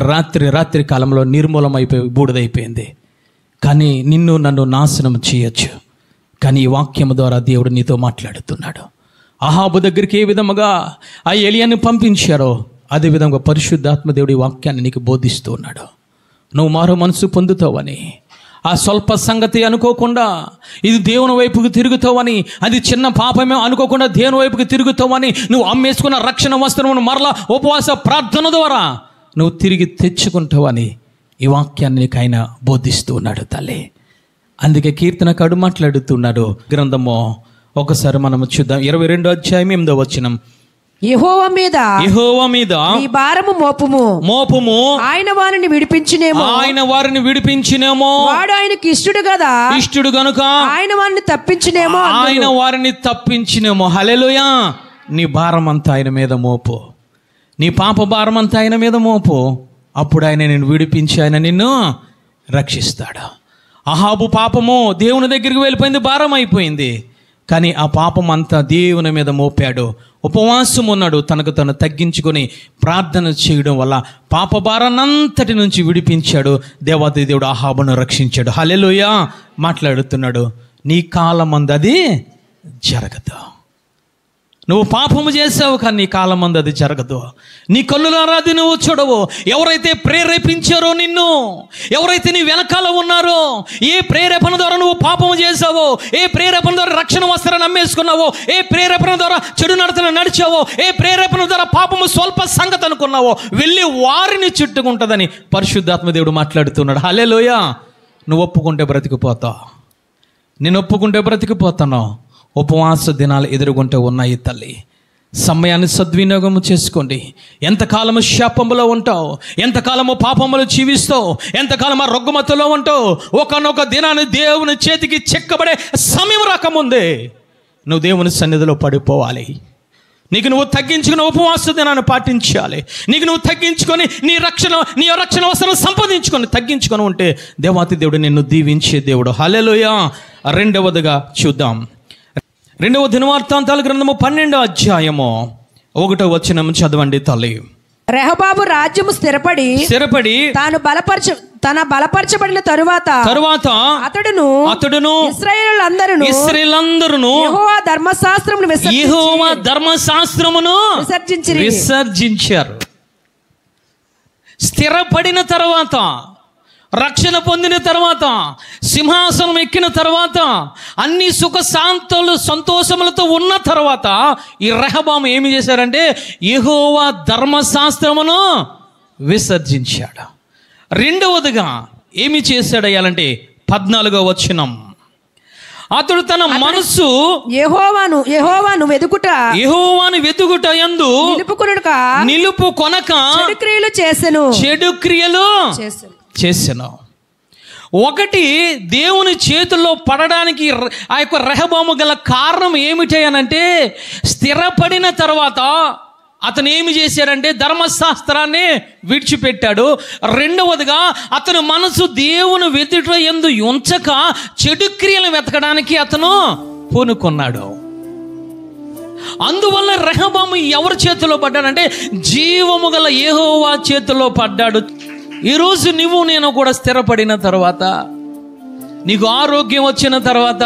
రాత్రి కాలంలో నిర్మూలమైపోయి బూడిదైపోయింది. కానీ నిన్ను నన్ను నాశనం చేయొచ్చు. కానీ ఈ వాక్యము ద్వారా దేవుడు నీతో మాట్లాడుతున్నాడు. అహాబు దగ్గరికి ఏ విధముగా ఆ ఎలియాని పంపించారో అదేవిధంగా పరిశుద్ధాత్మ దేవుడి వాక్యాన్ని నీకు బోధిస్తూ ఉన్నాడు. నువ్వు మారో మనసు పొందుతావని, ఆ స్వల్ప సంగతి అనుకోకుండా ఇది దేవుని వైపుకి తిరుగుతావని, అది చిన్న పాపమే అనుకోకుండా దేవుని వైపుకి తిరుగుతావని, నువ్వు అమ్మేసుకున్న రక్షణ వస్త్రమును మరలా ఉపవాస ప్రార్థన ద్వారా నువ్వు తిరిగి తెచ్చుకుంటావని ఈ వాక్యాన్ని నీకు ఆయన బోధిస్తూ ఉన్నాడు తల్లి. అందుకే కీర్తనకారుడు మాట్లాడుతున్నాడు. గ్రంథము ఒకసారి మనం చూద్దాం. 22వ అధ్యాయం 8వ వచనం, యెహోవా మీద నీ భారము మోపుము, ఆయన వారిని విడిపించినేమో, వాడు ఆయనకి ఇష్టడు గనుక ఆయన వారిని తప్పించినేమో. హల్లెలూయా. నీ భారం అంతా ఆయన మీద మోపు, నీ పాప భారం అంతా ఆయన మీద మోపు. అప్పుడు ఆయన నిన్ను విడిపించి ఆయన నిన్ను రక్షిస్తాడు. అహాబు పాపము దేవుని దగ్గరికి వెళ్ళిపోయింది, భారం అయిపోయింది. కానీ ఆ పాపం అంతా దేవుని మీద మోపాడు, ఉపవాసం ఉన్నాడు, తనకు తను తగ్గించుకొని ప్రార్థన చేయడం వల్ల పాప భారాన్నంతటి నుంచి విడిపించాడు. దేవాది దేవుడు అహాబును రక్షించాడు. హల్లెలూయా. మాట్లాడుతున్నాడు, నీ కాలమందు అది జరగదు. నువ్వు పాపము చేసావు, కానీ నీ కాలం మందు అది జరగదు. నీ కన్నులారా అది నువ్వు చూడవు. ఎవరైతే ప్రేరేపించారో నిన్ను, ఎవరైతే నీ వెనకాల ఉన్నారో, ఏ ప్రేరేపణ ద్వారా నువ్వు పాపము చేసావో, ఏ ప్రేరేపణ ద్వారా రక్షణ వస్త్రాన్ని అమ్మేసుకున్నావో, ఏ ప్రేరేపణ ద్వారా చెడు నడతను నడిచావో, ఏ ప్రేరేపణ ద్వారా పాపము స్వల్ప సంగతి అనుకున్నావో, వెళ్ళి వారిని చుట్టుకుంటుందని పరిశుద్ధాత్మ దేవుడు మాట్లాడుతున్నాడు. హల్లెలూయా. నువ్వు ఒప్పుకుంటే బ్రతికిపోతావు. నేను ఒప్పుకుంటే బ్రతికిపోతాను. ఉపవాస దినాలు ఎదురుగుంటే ఉన్నాయి తల్లి. సమయాన్ని సద్వినియోగం చేసుకోండి. ఎంతకాలము శాపములో ఉంటావు, ఎంతకాలము పాపములు జీవిస్తావు, ఎంతకాలము రొగ్గుమతులో ఉంటావు. ఒకనొక దినాన్ని దేవుని చేతికి చెక్కబడే సమయం రాకముందే నువ్వు దేవుని సన్నిధిలో పడిపోవాలి. నీకు నువ్వు తగ్గించుకుని ఉపవాస దినాన్ని పాటించాలి. నీకు నువ్వు తగ్గించుకొని నీ రక్షణ అవసరం సంపాదించుకొని తగ్గించుకొని ఉంటే దేవాతి దేవుడు నిన్ను దీవించే దేవుడు. హల్లెలూయా. రెండవదిగా చూద్దాం. 2వ దినవృత్తాంతాల గ్రంథము 12వ అధ్యాయము 1వ వచనం చదవండి తల్లి. రెహబాము రాజ్యము స్థిరపడి తన బలపరచబడిన తరువాత అతడును ఇశ్రాయేలులందరూ యెహోవా ధర్మశాస్త్రమును విసర్జించారు. స్థిరపడిన తర్వాత, రక్షణ పొందిన తర్వాత, సింహాసనం ఎక్కిన తర్వాత, అన్ని సుఖ శాంతులు సంతోషములతో ఉన్న తర్వాత ఈ రెహబాము ఏమి చేశారంటే యెహోవా ధర్మశాస్త్రమును విసర్జించాడు. రెండవదిగా ఏమి చేశాడయ్యాలంటే 14వ వచనం, అతడు తన మనసు యెహోవాను వెదుకుట యందు నిలుపుకొనక చెడు క్రియలు చేసెను. ఒకటి, దేవుని చేతుల్లో పడడానికి ఆ యొక్క రెహబాము గల కారణం ఏమిటనంటే స్థిరపడిన తర్వాత అతను ఏమి చేశాడంటే ధర్మశాస్త్రాన్ని విడిచిపెట్టాడు. రెండవదిగా అతను మనసు దేవుని వెతుట యందు ఉంచక చెడు క్రియలు వెతకడానికి అతను పూనుకున్నాడు. అందువల్ల రెహబాము ఎవరి చేతిలో పడ్డాడంటే జీవము గల యెహోవా చేతిలో పడ్డాడు. ఈరోజు నువ్వు నేను కూడా స్థిరపడిన తర్వాత, నీకు ఆరోగ్యం వచ్చిన తర్వాత,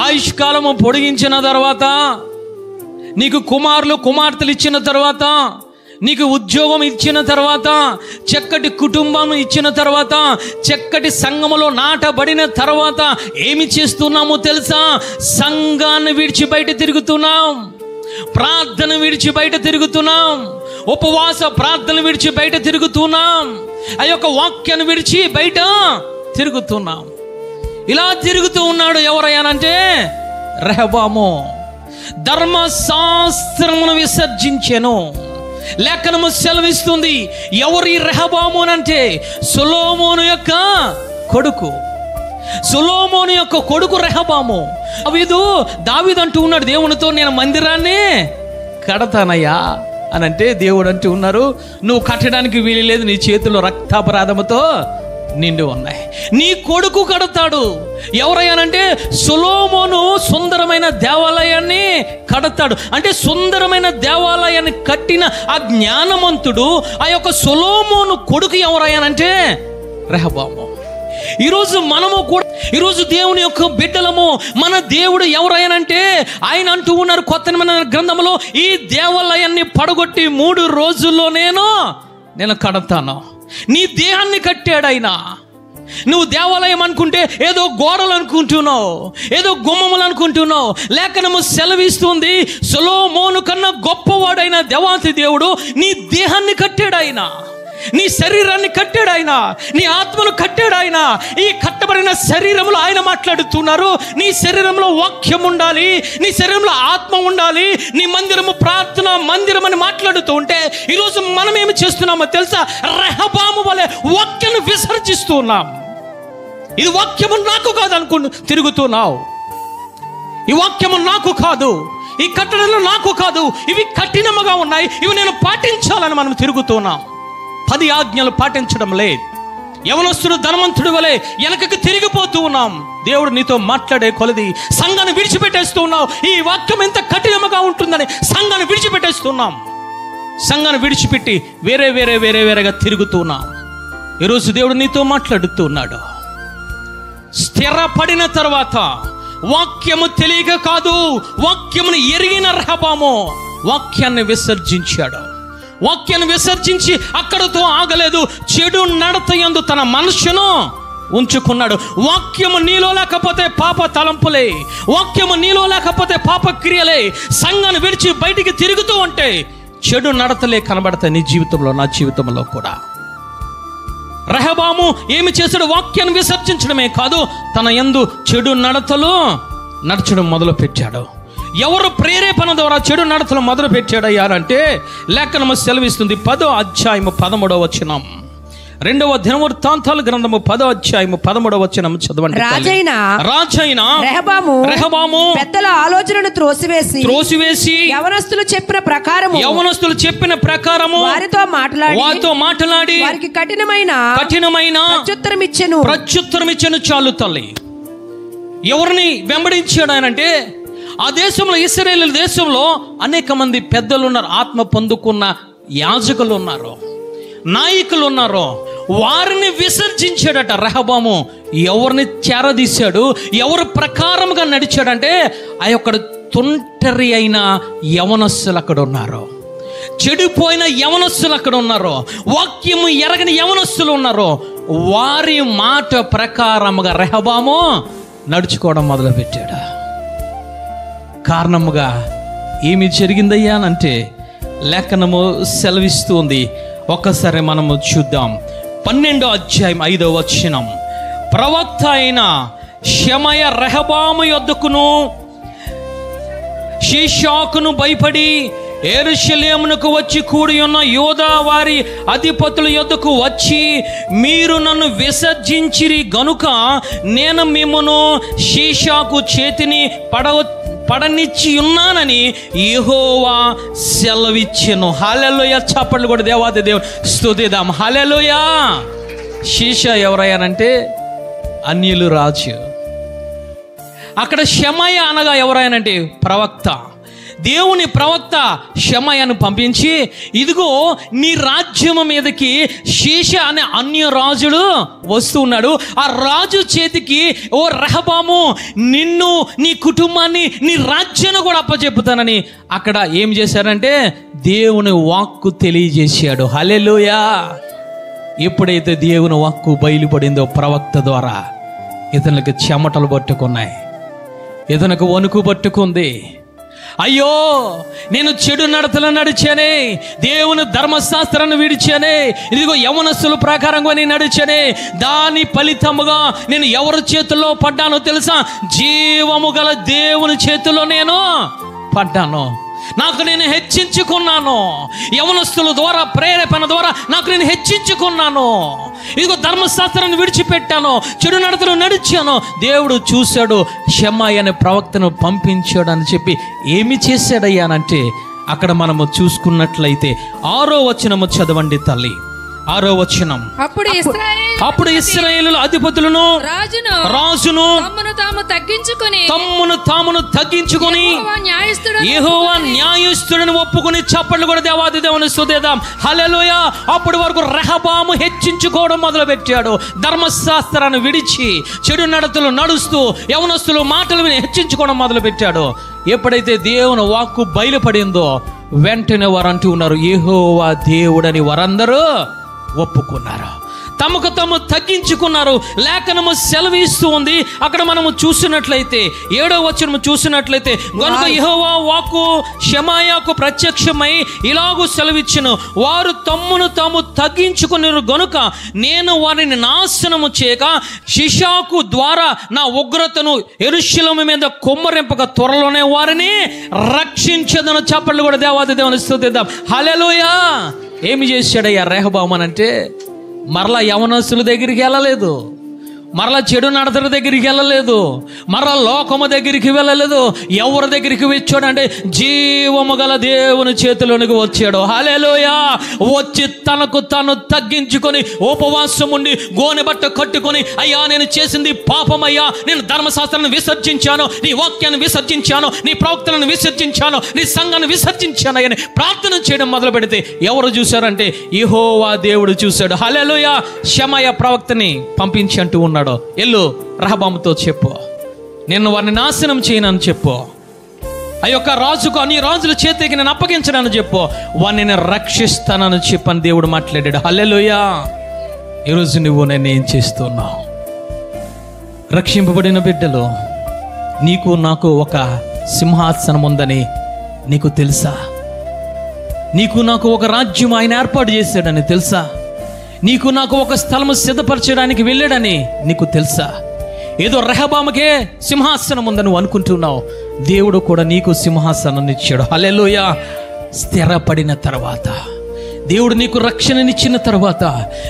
ఆయుష్కాలము పొడిగించిన తర్వాత, నీకు కుమార్తెలు ఇచ్చిన తర్వాత, నీకు ఉద్యోగం ఇచ్చిన తర్వాత, చక్కటి కుటుంబం ఇచ్చిన తర్వాత, చక్కటి సంఘములో నాటబడిన తర్వాత ఏమి చేస్తున్నామో తెలుసా? సంఘాన్ని విడిచి బయట తిరుగుతున్నాం, ప్రార్థన విడిచి బయట తిరుగుతున్నాం, ఉపవాస ప్రార్థన విడిచి బయట తిరుగుతున్నాం, ఆ యొక్క వాక్యాన్ని విడిచి బయట తిరుగుతున్నాం. ఇలా తిరుగుతూ ఉన్నాడు ఎవరయ్యానంటే రెహబాము. ధర్మశాస్త్రమును విసర్జించెను. లేఖనము సెలవిస్తుంది. ఎవరు ఈ రెహబాము అంటే సొలొమోను యొక్క కొడుకు. సొలొమోను యొక్క కొడుకు రెహబాము. దావీదు అంటూ ఉన్నాడు దేవునితో, నేను మందిరాన్ని కడతానయ్యా అని అంటే దేవుడు అంటూ ఉన్నారు, నువ్వు కట్టడానికి వీలు లేదు, నీ చేతిలో రక్తాపరాధముతో నిండి ఉన్నాయి. నీ కొడుకు కడతాడు. ఎవరయ్యానంటే సొలొమోను సుందరమైన దేవాలయాన్ని కడతాడు. అంటే సుందరమైన దేవాలయాన్ని కట్టిన ఆ జ్ఞానవంతుడు ఆ యొక్క సొలొమోను కొడుకు ఎవరయ్యానంటే రెహబాము. ఈరోజు మనము కూడా, ఈరోజు దేవుని యొక్క బిడ్డలము. మన దేవుడు ఎవరయ్యానంటే ఆయన అంటూ ఉన్నారు కొత్త నిబంధన గ్రంథంలో, ఈ దేవాలయాన్ని పడగొట్టి 3 రోజుల్లో నేను కడతాను. నీ దేహాన్ని కట్టాడు ఆయన. నువ్వు దేవాలయం అనుకుంటే ఏదో గోడలు అనుకుంటున్నావు, ఏదో గుమ్మములు అనుకుంటున్నావు. లేఖనము సెలవిస్తుంది, సొలొమోను కన్నా గొప్పవాడైన దేవాతి దేవుడు నీ దేహాన్ని కట్టాడు ఆయన, నీ శరీరాన్ని కట్టాడు ఆయన, నీ ఆత్మను కట్టాడు ఆయన. ఈ కట్టబడిన శరీరంలో ఆయన మాట్లాడుతున్నారు, నీ శరీరంలో వాక్యం ఉండాలి, నీ శరీరంలో ఆత్మ ఉండాలి, నీ మందిరము ప్రార్థన మందిరం అని మాట్లాడుతూ ఉంటే ఈరోజు మనం ఏమి చేస్తున్నామో తెలుసా? రెహబాము వలె వాక్యాన్ని విసర్జిస్తూ ఉన్నాం. ఇది వాక్యము నాకు కాదు అనుకుంటూ తిరుగుతున్నావు. ఈ వాక్యము నాకు కాదు, ఈ కట్టడలు నాకు కాదు, ఇవి కఠినముగా ఉన్నాయి, ఇవి నేను పాటించాలని మనం తిరుగుతున్నాం. 10 ఆజ్ఞలు పాటించడం లేదు. యవనస్తుడు ధనవంతుడి వలె వెనకకి తిరిగిపోతూ ఉన్నాం. దేవుడు నీతో మాట్లాడే కొలది సంఘాన్ని విడిచిపెట్టేస్తూ ఉన్నావు. ఈ వాక్యం ఎంత కఠినముగా ఉంటుందని సంఘాన్ని విడిచిపెట్టేస్తున్నాం. సంఘాన్ని విడిచిపెట్టి వేరేగా తిరుగుతున్నాం. ఈరోజు దేవుడు నీతో మాట్లాడుతూ ఉన్నాడు. స్థిరపడిన తర్వాత, వాక్యము తెలియక కాదు, వాక్యమును ఎరిగిన రెహబాము వాక్యాన్ని విసర్జించాడు. వాక్యాన్ని విసర్జించి అక్కడతో ఆగలేదు. చెడు నడత యందు తన మనస్సును ఉంచుకున్నాడు. వాక్యము నీలో లేకపోతే పాప తలంపులే, వాక్యము నీలో లేకపోతే పాప క్రియలే. సంఘాన్ని విడిచి బయటికి తిరుగుతూ ఉంటే చెడు నడతలే కనబడతాయి నీ జీవితంలో, నా జీవితంలో కూడా. రెహబాము ఏమి చేశాడు? వాక్యాన్ని విసర్జించడమే కాదు, తన యందు చెడు నడతలు నడచడం మొదలు పెట్టాడు. ఎవరు ప్రేరేపణ ద్వారా చెడు నడతలు మొదలు పెట్టాడయ్యారంటే లేఖనము సెలవిస్తుంది. 10వ అధ్యాయము 13వ వచనం. 2వ దినవృత్తాంతాల గ్రంథము 10వ అధ్యాయము 13వ వచనం చదవండి. రాజైన రెహబాము పెద్దల ఆలోచనను త్రోసివేసి యవనస్తులు చెప్పిన ప్రకారము వారితో మాట్లాడి వారికి కఠినమైన ప్రత్యుత్తరం ఇచ్చెను. చాలు తల్లి. ఎవరిని వెంబడించాడు ఆయనంటే ఆ దేశంలో, ఇశ్రాయేలు దేశంలో అనేక మంది పెద్దలు ఉన్నారు, ఆత్మ పొందుకున్న యాజకులు ఉన్నారు, నాయకులు ఉన్నారు. వారిని విసర్జించాడట రెహబాము. ఎవరిని చేరదీశాడు, ఎవరు ప్రకారముగా నడిచాడంటే ఆ యొక్క తొంటరి అయిన యవనస్తులు అక్కడ ఉన్నారు, చెడిపోయిన యవనస్తులు అక్కడ ఉన్నారు, వాక్యము ఎరగని యవనస్తులు ఉన్నారు. వారి మాట ప్రకారముగా రెహబాము నడుచుకోవడం మొదలుపెట్టాడు. కారణముగా ఏమి జరిగిందయ్యా అంటే లేఖనము సెలవిస్తుంది. ఒక్కసారి మనము చూద్దాం. 12వ అధ్యాయం 5వ వచనం. ప్రవక్త అయిన షెమయ రెహబాము యొద్దకును షీషాకును భయపడి యెరూషలేమునకు వచ్చి కూడి ఉన్న యోధా వారి అధిపతుల యొద్దకు వచ్చి, మీరు నన్ను విసర్జించిరి గనుక నేను మిమ్మును షీషాకు చేతిని పడనిచ్చి ఉన్నానని యెహోవా సెలవిచ్చెను. హల్లెలూయా. చప్పట్లు కూడా దేవాది దేవుని స్తుతిద్దాం. హల్లెలూయా. షీషా ఎవరయ్యానంటే అన్యులు రాజు. అక్కడ షెమయ అనగా ఎవరైనంటే ప్రవక్త. దేవుని ప్రవక్త షెమయను పంపించి, ఇదిగో నీ రాజ్యము మీదకి షీష అనే అన్య రాజుడు వస్తూ ఉన్నాడు. ఆ రాజు చేతికి ఓ రెహబాము నిన్ను, నీ కుటుంబాన్ని, నీ రాజ్యాన్ని కూడా అప్పచెప్పుతానని అక్కడ ఏం చేశారంటే దేవుని వాక్కు తెలియజేశాడు. హల్లెలూయా. ఎప్పుడైతే దేవుని వాక్కు బయలుపడిందో ప్రవక్త ద్వారా ఇతనికి చెమటలు పట్టుకున్నాయి, ఇతనికి వణుకు పట్టుకుంది. అయ్యో, నేను చెడు నడతలు నడిచానే, దేవుని ధర్మశాస్త్రాన్ని విడిచానే, ఇదిగో యవనస్తుల ప్రకారంగా నేను నడిచానే, దాని ఫలితముగా నేను ఎవరి చేతుల్లో పడ్డానో తెలుసా? జీవము గల దేవుని చేతుల్లో నేను పడ్డాను. నాకు నేను హెచ్చించుకున్నాను. యవనస్తుల ద్వారా, ప్రేరేపణ ద్వారా నాకు నేను హెచ్చించుకున్నాను. ఇదిగో ధర్మశాస్త్రాన్ని విడిచిపెట్టాను, చెడు నడతలు నడిచాను. దేవుడు చూశాడు, షెమయ అనే ప్రవక్తను పంపించాడు అని చెప్పి ఏమి చేశాడయ్యానంటే అక్కడ మనము చూసుకున్నట్లయితే 6వ వచనము చదవండి తల్లి. 6వ వచనం. అప్పుడు ఇశ్రాయేలు అధిపతులను రాజును తమ్మును తామును తగ్గించుకొని యెహోవా న్యాయస్తుడని ఒప్పుకొని చప్పట్లు కూడా దేవాది దేవుని స్తుతిద్దాం. హల్లెలూయా. అప్పటి వరకు రెహబాము హెచ్చించుకోవడం మొదలు పెట్టాడు. ధర్మశాస్త్రాన్ని విడిచి చెడు నడతలు నడుస్తూ యవనస్తులు మాటలు విని హెచ్చించుకోవడం మొదలు పెట్టాడు. ఎప్పుడైతే దేవుని వాక్కు బయలుపడిందో వెంటనే వారు అంటూ ఉన్నారు, యెహోవా దేవుడని వారందరూ ఒప్పుకున్నారు, తమకు తాము తగ్గించుకున్నారు. లేఖనము సెలవిస్తూ ఉంది. అక్కడ మనము చూసినట్లయితే 7వ వచనము చూసినట్లయితే, గనుక యెహోవా వాక్కు షెమయాకు ప్రత్యక్షమై ఇలాగూ సెలవిచ్చెను, వారు తమ్మును తాము తగ్గించుకున్నారు గనుక నేను వారిని నాశనము చేయక షీషాకు ద్వారా నా ఉగ్రతను యెరూషలేము మీద కుమ్మరింపక త్వరలోనే వారిని రక్షించదను. చప్పట్లు కూడా దేవాది దేవుని స్తుతిద్దాం. హల్లెలూయా. ఏమి చేశాడయ్యా రెహబాము అంటే మరలా యవనస్తుల దగ్గరికి వెళ్ళలేదు, మరలా చెడు నడతల దగ్గరికి వెళ్ళలేదు, మరలా లోకము దగ్గరికి వెళ్ళలేదు. ఎవరి దగ్గరికి వచ్చాడంటే జీవము గల దేవుని చేతిలోనికి వచ్చాడు. హల్లెలూయా. వచ్చి తనకు తాను తగ్గించుకొని ఉపవాసం ఉండి గోనె బట్ట కట్టుకొని, అయ్యా నేను చేసింది పాపమయ్యా, నేను ధర్మశాస్త్రాన్ని విసర్జించాను, నీ వాక్యాన్ని విసర్జించాను, నీ ప్రవక్తలను విసర్జించాను, నీ సంఘాన్ని విసర్జించాను అని ప్రార్థన చేయడం మొదలు పెడితే ఎవరు చూశారంటే యెహోవా దేవుడు చూశాడు. హల్లెలూయా. షెమయ ప్రవక్తని పంపించి అంటూ ఉన్నాడు, ఎల్లు రెహబాముతో చెప్పు, నేను వారిని నాశనం చేయనని చెప్పు. ఆ యొక్క రాజుకు అన్ని రాజుల చేతికి నేను అప్పగించనని చెప్పు. వారిని నేను రక్షిస్తానని చెప్పని దేవుడు మాట్లాడాడు. హల్లెలూయా. ఈరోజు నువ్వు నేను ఏం చేస్తున్నావు? రక్షింపబడిన బిడ్డలు, నీకు నాకు ఒక సింహాసనం ఉందని నీకు తెలుసా? నీకు నాకు ఒక రాజ్యం ఆయన ఏర్పాటు చేశాడని తెలుసా? నీకు నాకు ఒక స్థలము సిద్ధపరచడానికి వెళ్ళాడని నీకు తెలుసా? ఏదో రెహబాముకే సింహాసనం ఉందని నువ్వు అనుకుంటున్నావు. దేవుడు కూడా నీకు సింహాసనం ఇచ్చాడు. హల్లెలూయా. స్థిరపడిన తర్వాత, దేవుడు నీకు రక్షణనిచ్చిన తర్వాత,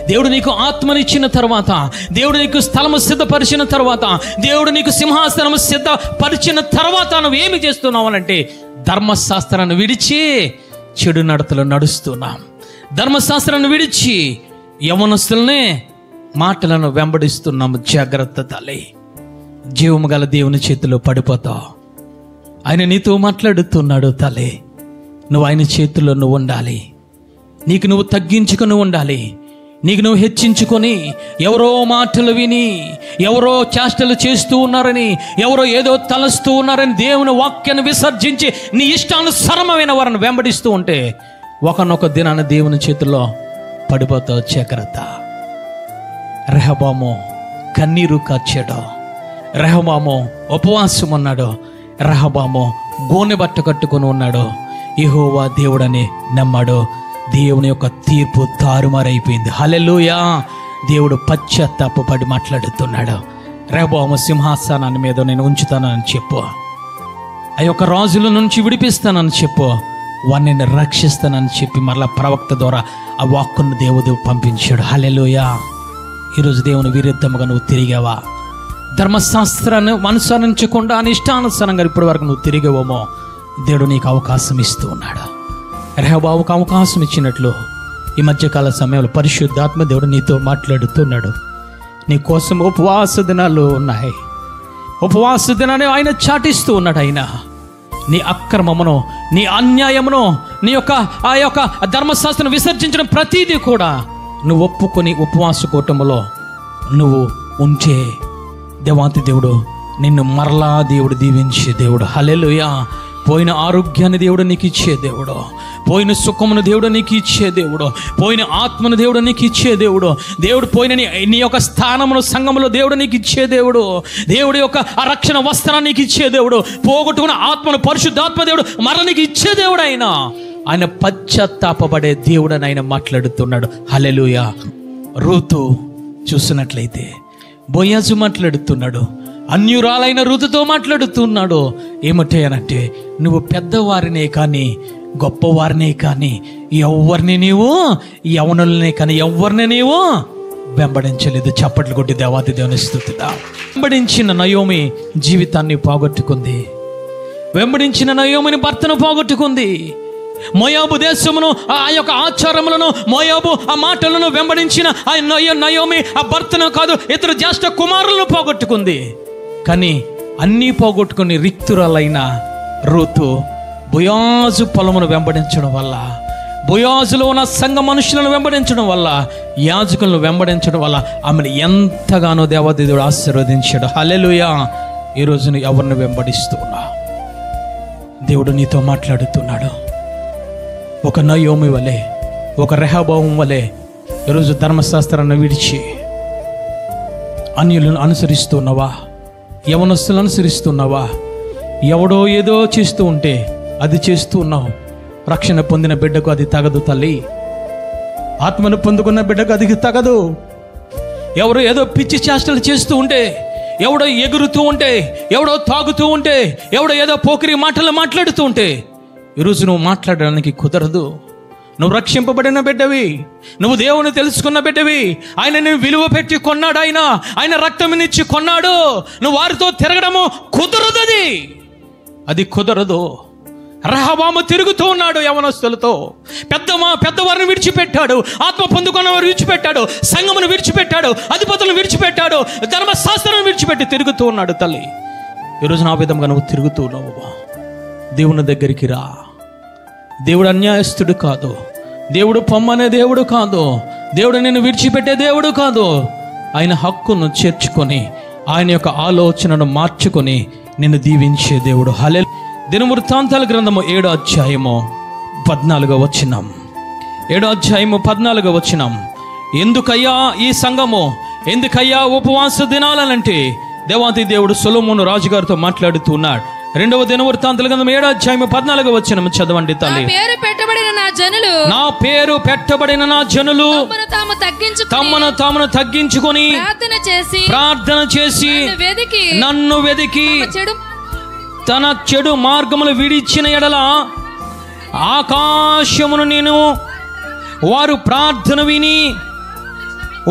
దేవుడు నీకు ఆత్మనిచ్చిన తర్వాత, దేవుడు నీకు స్థలము సిద్ధపరిచిన తర్వాత, దేవుడు నీకు సింహాసనము సిద్ధపరిచిన తర్వాత నువ్వు ఏమి చేస్తున్నావు అనంటే ధర్మశాస్త్రాన్ని విడిచి చెడు నడతలు నడుస్తున్నాం. ధర్మశాస్త్రాన్ని విడిచి యవనస్తులనే మాటలను వెంబడిస్తున్నాము. జాగ్రత్త తల్లి. జీవము గల దేవుని చేతిలో పడిపోతావు. ఆయన నీతో మాట్లాడుతున్నాడు. తల్లి, నువ్వు ఆయన చేతిలో నువ్వు ఉండాలి. నీకు నువ్వు తగ్గించుకొని ఉండాలి. నీకు నువ్వు హెచ్చించుకొని, ఎవరో మాటలు విని, ఎవరో చేష్టలు చేస్తూ ఉన్నారని, ఎవరో ఏదో తలస్తూ ఉన్నారని దేవుని వాక్యాన్ని విసర్జించి నీ ఇష్టానుసరమైన వారిని వెంబడిస్తూ ఉంటే ఒకనొక దినాన దేవుని చేతుల్లో పడిపోతావు. జాగ్రత్త. రెహబాము కన్నీరు కార్చాడు. రెహబాము ఉపవాసం ఉన్నాడు. రెహబాము గోనె బట్ట కట్టుకొని ఉన్నాడు. యెహోవా దేవుడని నమ్మాడు. దేవుని యొక్క తీర్పు తారుమారైపోయింది. హల్లెలూయా. దేవుడు పశ్చాత్తాపపడి మాట్లాడుతున్నాడు. రెహబాము సింహాసనాన్ని మీద నేను ఉంచుతానని చెప్పు. ఆ యొక్క రాజుల నుంచి విడిపిస్తానని చెప్పు. వారిని నేను రక్షిస్తానని చెప్పి మరలా ప్రవక్త ద్వారా ఆ వాక్కును దేవుడు పంపించాడు. హల్లెలూయా. ఈరోజు దేవుని విరుద్ధముగా నువ్వు తిరిగావా? ధర్మశాస్త్రాన్ని అనుసరించకుండా అనిష్టానుసారంగా ఇప్పటి వరకు నువ్వు తిరిగావేమో, దేవుడు నీకు అవకాశం ఇస్తూ ఉన్నాడు. రెహబాముకు అవకాశం ఇచ్చినట్లు ఈ మధ్యకాల సమయంలో పరిశుద్ధాత్మ దేవుడు నీతో మాట్లాడుతున్నాడు. నీ కోసం ఉపవాస దినాలు ఉన్నాయి. ఉపవాస దినాన్ని ఆయన చాటిస్తూ ఉన్నాడు. ఆయన నీ అక్రమమును, నీ అన్యాయమును, నీ యొక్క ఆ యొక్క ధర్మశాస్త్రం విసర్జించడం ప్రతీది కూడా నువ్వు ఒప్పుకొని ఉపవాస కూటములో నువ్వు ఉంటే దేవాతి దేవుడు నిన్ను మరలా దేవుడు దీవించే దేవుడు. హల్లెలూయా. పోయిన ఆరోగ్యాన్ని దేవుడు నీకు ఇచ్చే దేవుడు, పోయిన సుఖమును దేవుడు నీకు ఇచ్చే దేవుడు, పోయిన ఆత్మను దేవుడు నీకు ఇచ్చే దేవుడు, దేవుడు పోయిన నీ యొక్క స్థానమును సంఘములో దేవుడు నీకు ఇచ్చే దేవుడు, దేవుడి యొక్క ఆ రక్షణ వస్త్రాన్ని నీకు ఇచ్చే దేవుడు, పోగొట్టుకున్న ఆత్మను పరిశుద్ధాత్మ దేవుడు మరల నీకు ఇచ్చే దేవుడు. ఆయన పశ్చాత్తాపపడే దేవుడని ఆయన మాట్లాడుతున్నాడు. హల్లెలూయా. రూతు చూసినట్లయితే బోయాజు మాట్లాడుతున్నాడు. అన్యురాలైన రూతుతో మాట్లాడుతున్నాడు. ఏమంటాయనంటే, నువ్వు పెద్దవారినే కానీ గొప్పవారినే కానీ ఎవరిని నీవు యవనులనే కానీ ఎవరిని నీవు వెంబడించలేదు. చప్పట్లు కొట్టి దేవాది దేవుని స్తుతిద్దాం. వెంబడించిన నయోమి జీవితాన్ని పోగొట్టుకుంది. వెంబడించిన నయోమిని భర్తను పోగొట్టుకుంది. మోయాబు దేశమును ఆ యొక్క ఆచారములను, మోయాబు ఆ మాటలను వెంబడించిన ఆ నయోమి ఆ భర్తను కాదు, ఇతర జ్యేష్ఠ కుమారులను పోగొట్టుకుంది. కానీ అన్నీ పోగొట్టుకుని రిక్తురాలైన రూతు బోయాజు పొలమును వెంబడించడం వల్ల, బోయాజులో ఉన్న సంఘ మనుషులను వెంబడించడం వల్ల, యాజకులను వెంబడించడం వల్ల ఆమెను ఎంతగానో దేవాదేవుడు ఆశీర్వదించాడు. హల్లెలూయా. ఈ రోజున ఎవరిని వెంబడిస్తున్నా దేవుడు నీతో మాట్లాడుతున్నాడు. ఒక నయోమి వలె, ఒక రెహబాము వలె ఈరోజు ధర్మశాస్త్రాన్ని విడిచి అన్యులను అనుసరిస్తున్నావా? యవనస్తులను అనుసరిస్తున్నావా? ఎవడో ఏదో చేస్తూ ఉంటే అది చేస్తూ ఉన్నావు. రక్షణ పొందిన బిడ్డకు అది తగదు తల్లి. ఆత్మను పొందుకున్న బిడ్డకు అది తగదు. ఎవరో ఏదో పిచ్చి చేష్టలు చేస్తూ ఉంటే, ఎవడో ఎగురుతూ ఉంటే, ఎవడో తాగుతూ ఉంటే, ఎవడో ఏదో పోకిరి మాటలు మాట్లాడుతూ ఉంటే ఈరోజు నువ్వు మాట్లాడడానికి కుదరదు. నువ్వు రక్షింపబడిన బిడ్డవి, నువ్వు దేవుని తెలుసుకున్న బిడ్డవి. ఆయన నువ్వు విలువ పెట్టి కొన్నాడు. ఆయన రక్తమునిచ్చి కొన్నాడు. నువ్వు వారితో తిరగడము కుదరదు. అది కుదరదు. రెహబాము తిరుగుతూ ఉన్నాడు యవనస్తులతో. పెద్దవారిని విడిచిపెట్టాడు, ఆత్మ పొందుకున్న వారు విడిచిపెట్టాడు, సంఘమును విడిచిపెట్టాడు, అధిపతులను విడిచిపెట్టాడు, ధర్మశాస్త్రాన్ని విడిచిపెట్టి తిరుగుతూ ఉన్నాడు. తల్లి, ఈరోజు నా విధంగా నువ్వు తిరుగుతూ ఉన్నావు. దేవుని దగ్గరికి రా. దేవుడు అన్యాయస్తుడు కాదు. దేవుడు పొమ్మనే దేవుడు కాదు. దేవుడు నిన్ను విడిచిపెట్టే దేవుడు కాదు. ఆయన హక్కును చేర్చుకొని ఆయన యొక్క ఆలోచనను మార్చుకొని నిన్ను దీవించే దేవుడు. హల్లెలూయా. దినవృత్తాంతాల గ్రంథము 7వ అధ్యాయము 14వ వచనం. 7వ అధ్యాయము 14వ వచనం. ఎందుకయ్యా ఈ సంఘము, ఎందుకయ్యా ఉపవాస దినాలనంటే దేవాది దేవుడు సొలొమోను రాజుగారితో మాట్లాడుతూ ఉన్నాడు. 2వ దినవృత్తాంతాల గ్రంథం 7వ అధ్యాయము 14వ వచనం చదవండి తల్లి. నా పేరు పెట్టబడిన నా జనులు తమను తగ్గించుకొని ప్రార్థన చేసి నన్ను వెదికి తన చెడు మార్గములు విడిచిన ఎడల ఆకాశమును నేను వారు ప్రార్థన విని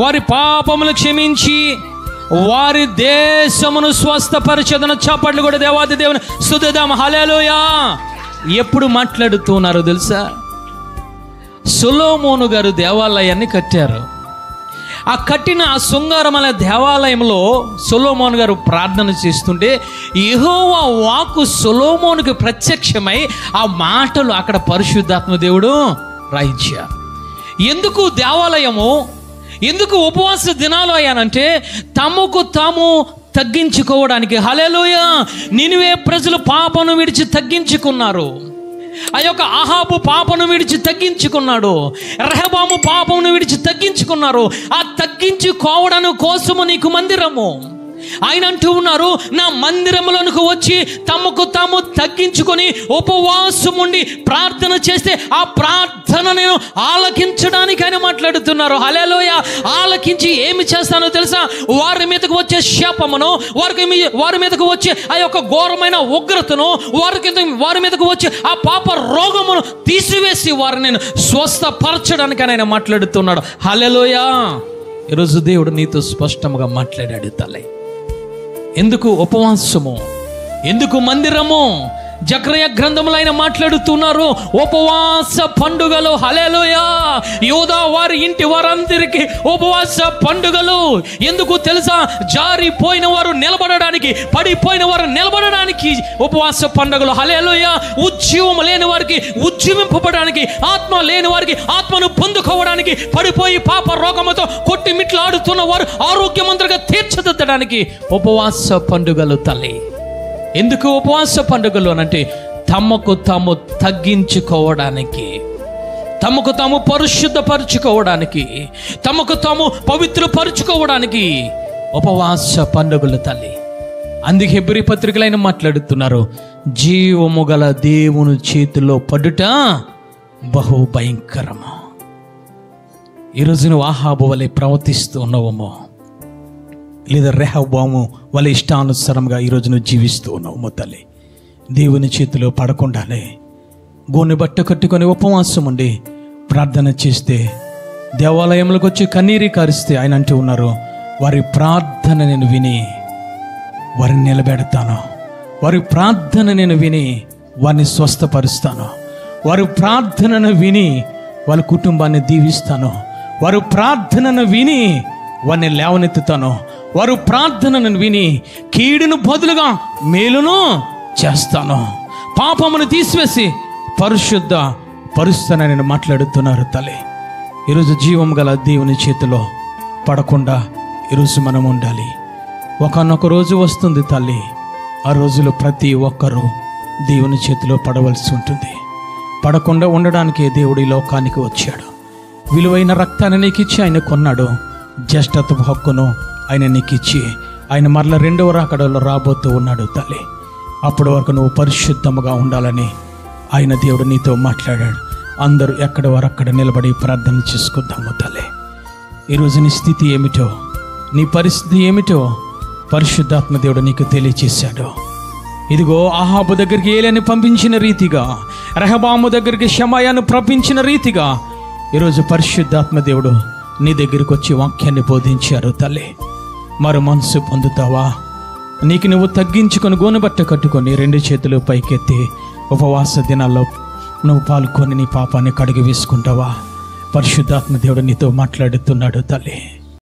వారి పాపములు క్షమించి వారి దేశమును స్వస్థపరిచెదను. చప్పట్లు కూడా దేవాది దేవుని స్తుతిద్దాం. హల్లెలూయా. ఎప్పుడు మాట్లాడుతున్నారు తెలుసా? సొలొమోను గారు దేవాలయాన్ని కట్టారు. ఆ కట్టిన ఆ శృంగారమైన దేవాలయంలో సొలొమోను గారు ప్రార్థన చేస్తుంటే యెహోవా వాక్కు సొలొమోనుకి ప్రత్యక్షమై ఆ మాటలు అక్కడ పరిశుద్ధాత్మ దేవుడు రాయించారు. ఎందుకు దేవాలయము, ఎందుకు ఉపవాస దినాలు అయ్యానంటే తమకు తాము తగ్గించుకోవడానికి. హల్లెలూయా. నినివే ప్రజలు పాపను విడిచి తగ్గించుకున్నారు. ఆ యొక్క అహాబు పాపను విడిచి తగ్గించుకున్నాడు. రెహబాము పాపమును విడిచి తగ్గించుకున్నారు. ఆ తగ్గించుకోవడానికి కోసము నీకు మందిరము. ఆయన అంటూ ఉన్నారు, నా మందిరములకు వచ్చి తమకు తాము తగ్గించుకొని ఉపవాసం ఉండి ప్రార్థన చేస్తే ఆ ప్రార్థన నేను ఆలకించడానికి ఆయన మాట్లాడుతున్నారు. హల్లెలూయా. ఆలకించి ఏమి చేస్తానో తెలుసా? వారి మీదకు వచ్చే శాపమును, వారి మీదకు వచ్చే ఆ యొక్క ఘోరమైన ఉగ్రతను, వారి మీదకు వచ్చే ఆ పాప రోగమును తీసివేసి వారిని నేను స్వస్థపరచడానికి ఆయన మాట్లాడుతున్నాడు. హల్లెలూయా. ఈరోజు దేవుడు నీతో స్పష్టంగా మాట్లాడాడు తల్లి. ఎందుకు ఉపవాసము, ఎందుకు మందిరము? జకర్యా గ్రంథములో ఆయన మాట్లాడుతున్నారు, ఉపవాస పండుగలు. హల్లెలూయా. యూదా వారి ఇంటి వారందరికీ ఉపవాస పండుగలు. ఎందుకు తెలుసా? జారిపోయిన వారు నిలబడడానికి, పడిపోయిన వారు నిలబడడానికి ఉపవాస పండుగలు. హల్లెలూయా. ఉజ్జీవం లేని వారికి ఉజ్జీవింపబడడానికి, ఆత్మ లేని వారికి ఆత్మను పొందుకోవడానికి, పడిపోయి పాప రోగముతో కొట్టిమిట్లాడుతున్న వారు ఆరోగ్యవంతులుగా తీర్చిదిద్దడానికి ఉపవాస పండుగలు తల్లి. ఎందుకు ఉపవాస పండుగలు అనంటే తమకు తాము తగ్గించుకోవడానికి, తమకు తాము పరిశుద్ధపరచుకోవడానికి, తమకు తాము పవిత్రపరచుకోవడానికి ఉపవాస పండుగలు తల్లి. అందుకే హెబ్రీ పత్రికలైన మాట్లాడుతున్నారు, జీవము గల దేవుని చేతిలో పడుట బహు భయంకరము. ఈరోజు నువ్వు ఆహాబు వలె ప్రవర్తిస్తూ ఉన్నావేమో, లేదా రెహబాము వాళ్ళ ఇష్టానుసారంగా ఈరోజు నువ్వు జీవిస్తూ ఉన్నావు తల్లి. దేవుని చేతిలో పడకుండానే గోనె బట్ట కట్టుకొని ఉపవాసం ఉండి ప్రార్థన చేస్తే, దేవాలయంలోకి వచ్చి కన్నీరు కారిస్తే ఆయన అంటూ ఉన్నారు, వారి ప్రార్థన నేను విని వారిని నిలబెడతాను, వారి ప్రార్థన నేను విని వారిని స్వస్థపరుస్తాను, వారి ప్రార్థనను విని వాళ్ళ కుటుంబాన్ని దీవిస్తాను, వారి ప్రార్థనను విని వారిని లేవనెత్తుతాను, వారు ప్రార్థనను విని కీడును బదులుగా మేలును చేస్తాను, పాపమును తీసివేసి పరుస్తానని మాట్లాడుతున్నారు తల్లి. ఈరోజు జీవం గల దేవుని చేతిలో పడకుండా ఈరోజు మనం ఉండాలి. ఒకనొక రోజు వస్తుంది తల్లి, ఆ రోజులో ప్రతి ఒక్కరూ దేవుని చేతిలో పడవలసి ఉంటుంది. పడకుండా ఉండడానికే దేవుడు ఈ లోకానికి వచ్చాడు. విలువైన రక్తాన్ని నీకు ఇచ్చి ఆయన కొన్నాడు. జ్యేష్ఠత్వ హక్కును ఆయన నీకు ఇచ్చి ఆయన మరల రెండవ రాకడలో రాబోతూ ఉన్నాడు తల్లి. అప్పటి వరకు నువ్వు పరిశుద్ధముగా ఉండాలని ఆయన దేవుడు నీతో మాట్లాడాడు. అందరూ ఎక్కడ వారు అక్కడ నిలబడి ప్రార్థన చేసుకుందాము తల్లి. ఈరోజు నీ స్థితి ఏమిటో, నీ పరిస్థితి ఏమిటో పరిశుద్ధాత్మ దేవుడు నీకు తెలియచేశాడు. ఇదిగో అహాబు దగ్గరికి ఏలియాని పంపించిన రీతిగా, రెహబాము దగ్గరికి షమాయాను పంపించిన రీతిగా ఈరోజు పరిశుద్ధాత్మ దేవుడు నీ దగ్గరికి వచ్చి వాక్యాన్ని బోధించారు తల్లి. మరో మనసు పొందుతావా? నీకు నువ్వు తగ్గించుకొని గోనెబట్ట కట్టుకొని 2 చేతులు పైకెత్తి ఉపవాస దినాల్లో నువ్వు పాల్గొని నీ పాపాన్ని కడిగి వేసుకుంటావా? పరిశుద్ధాత్మ దేవుడు నీతో మాట్లాడుతున్నాడు తల్లి.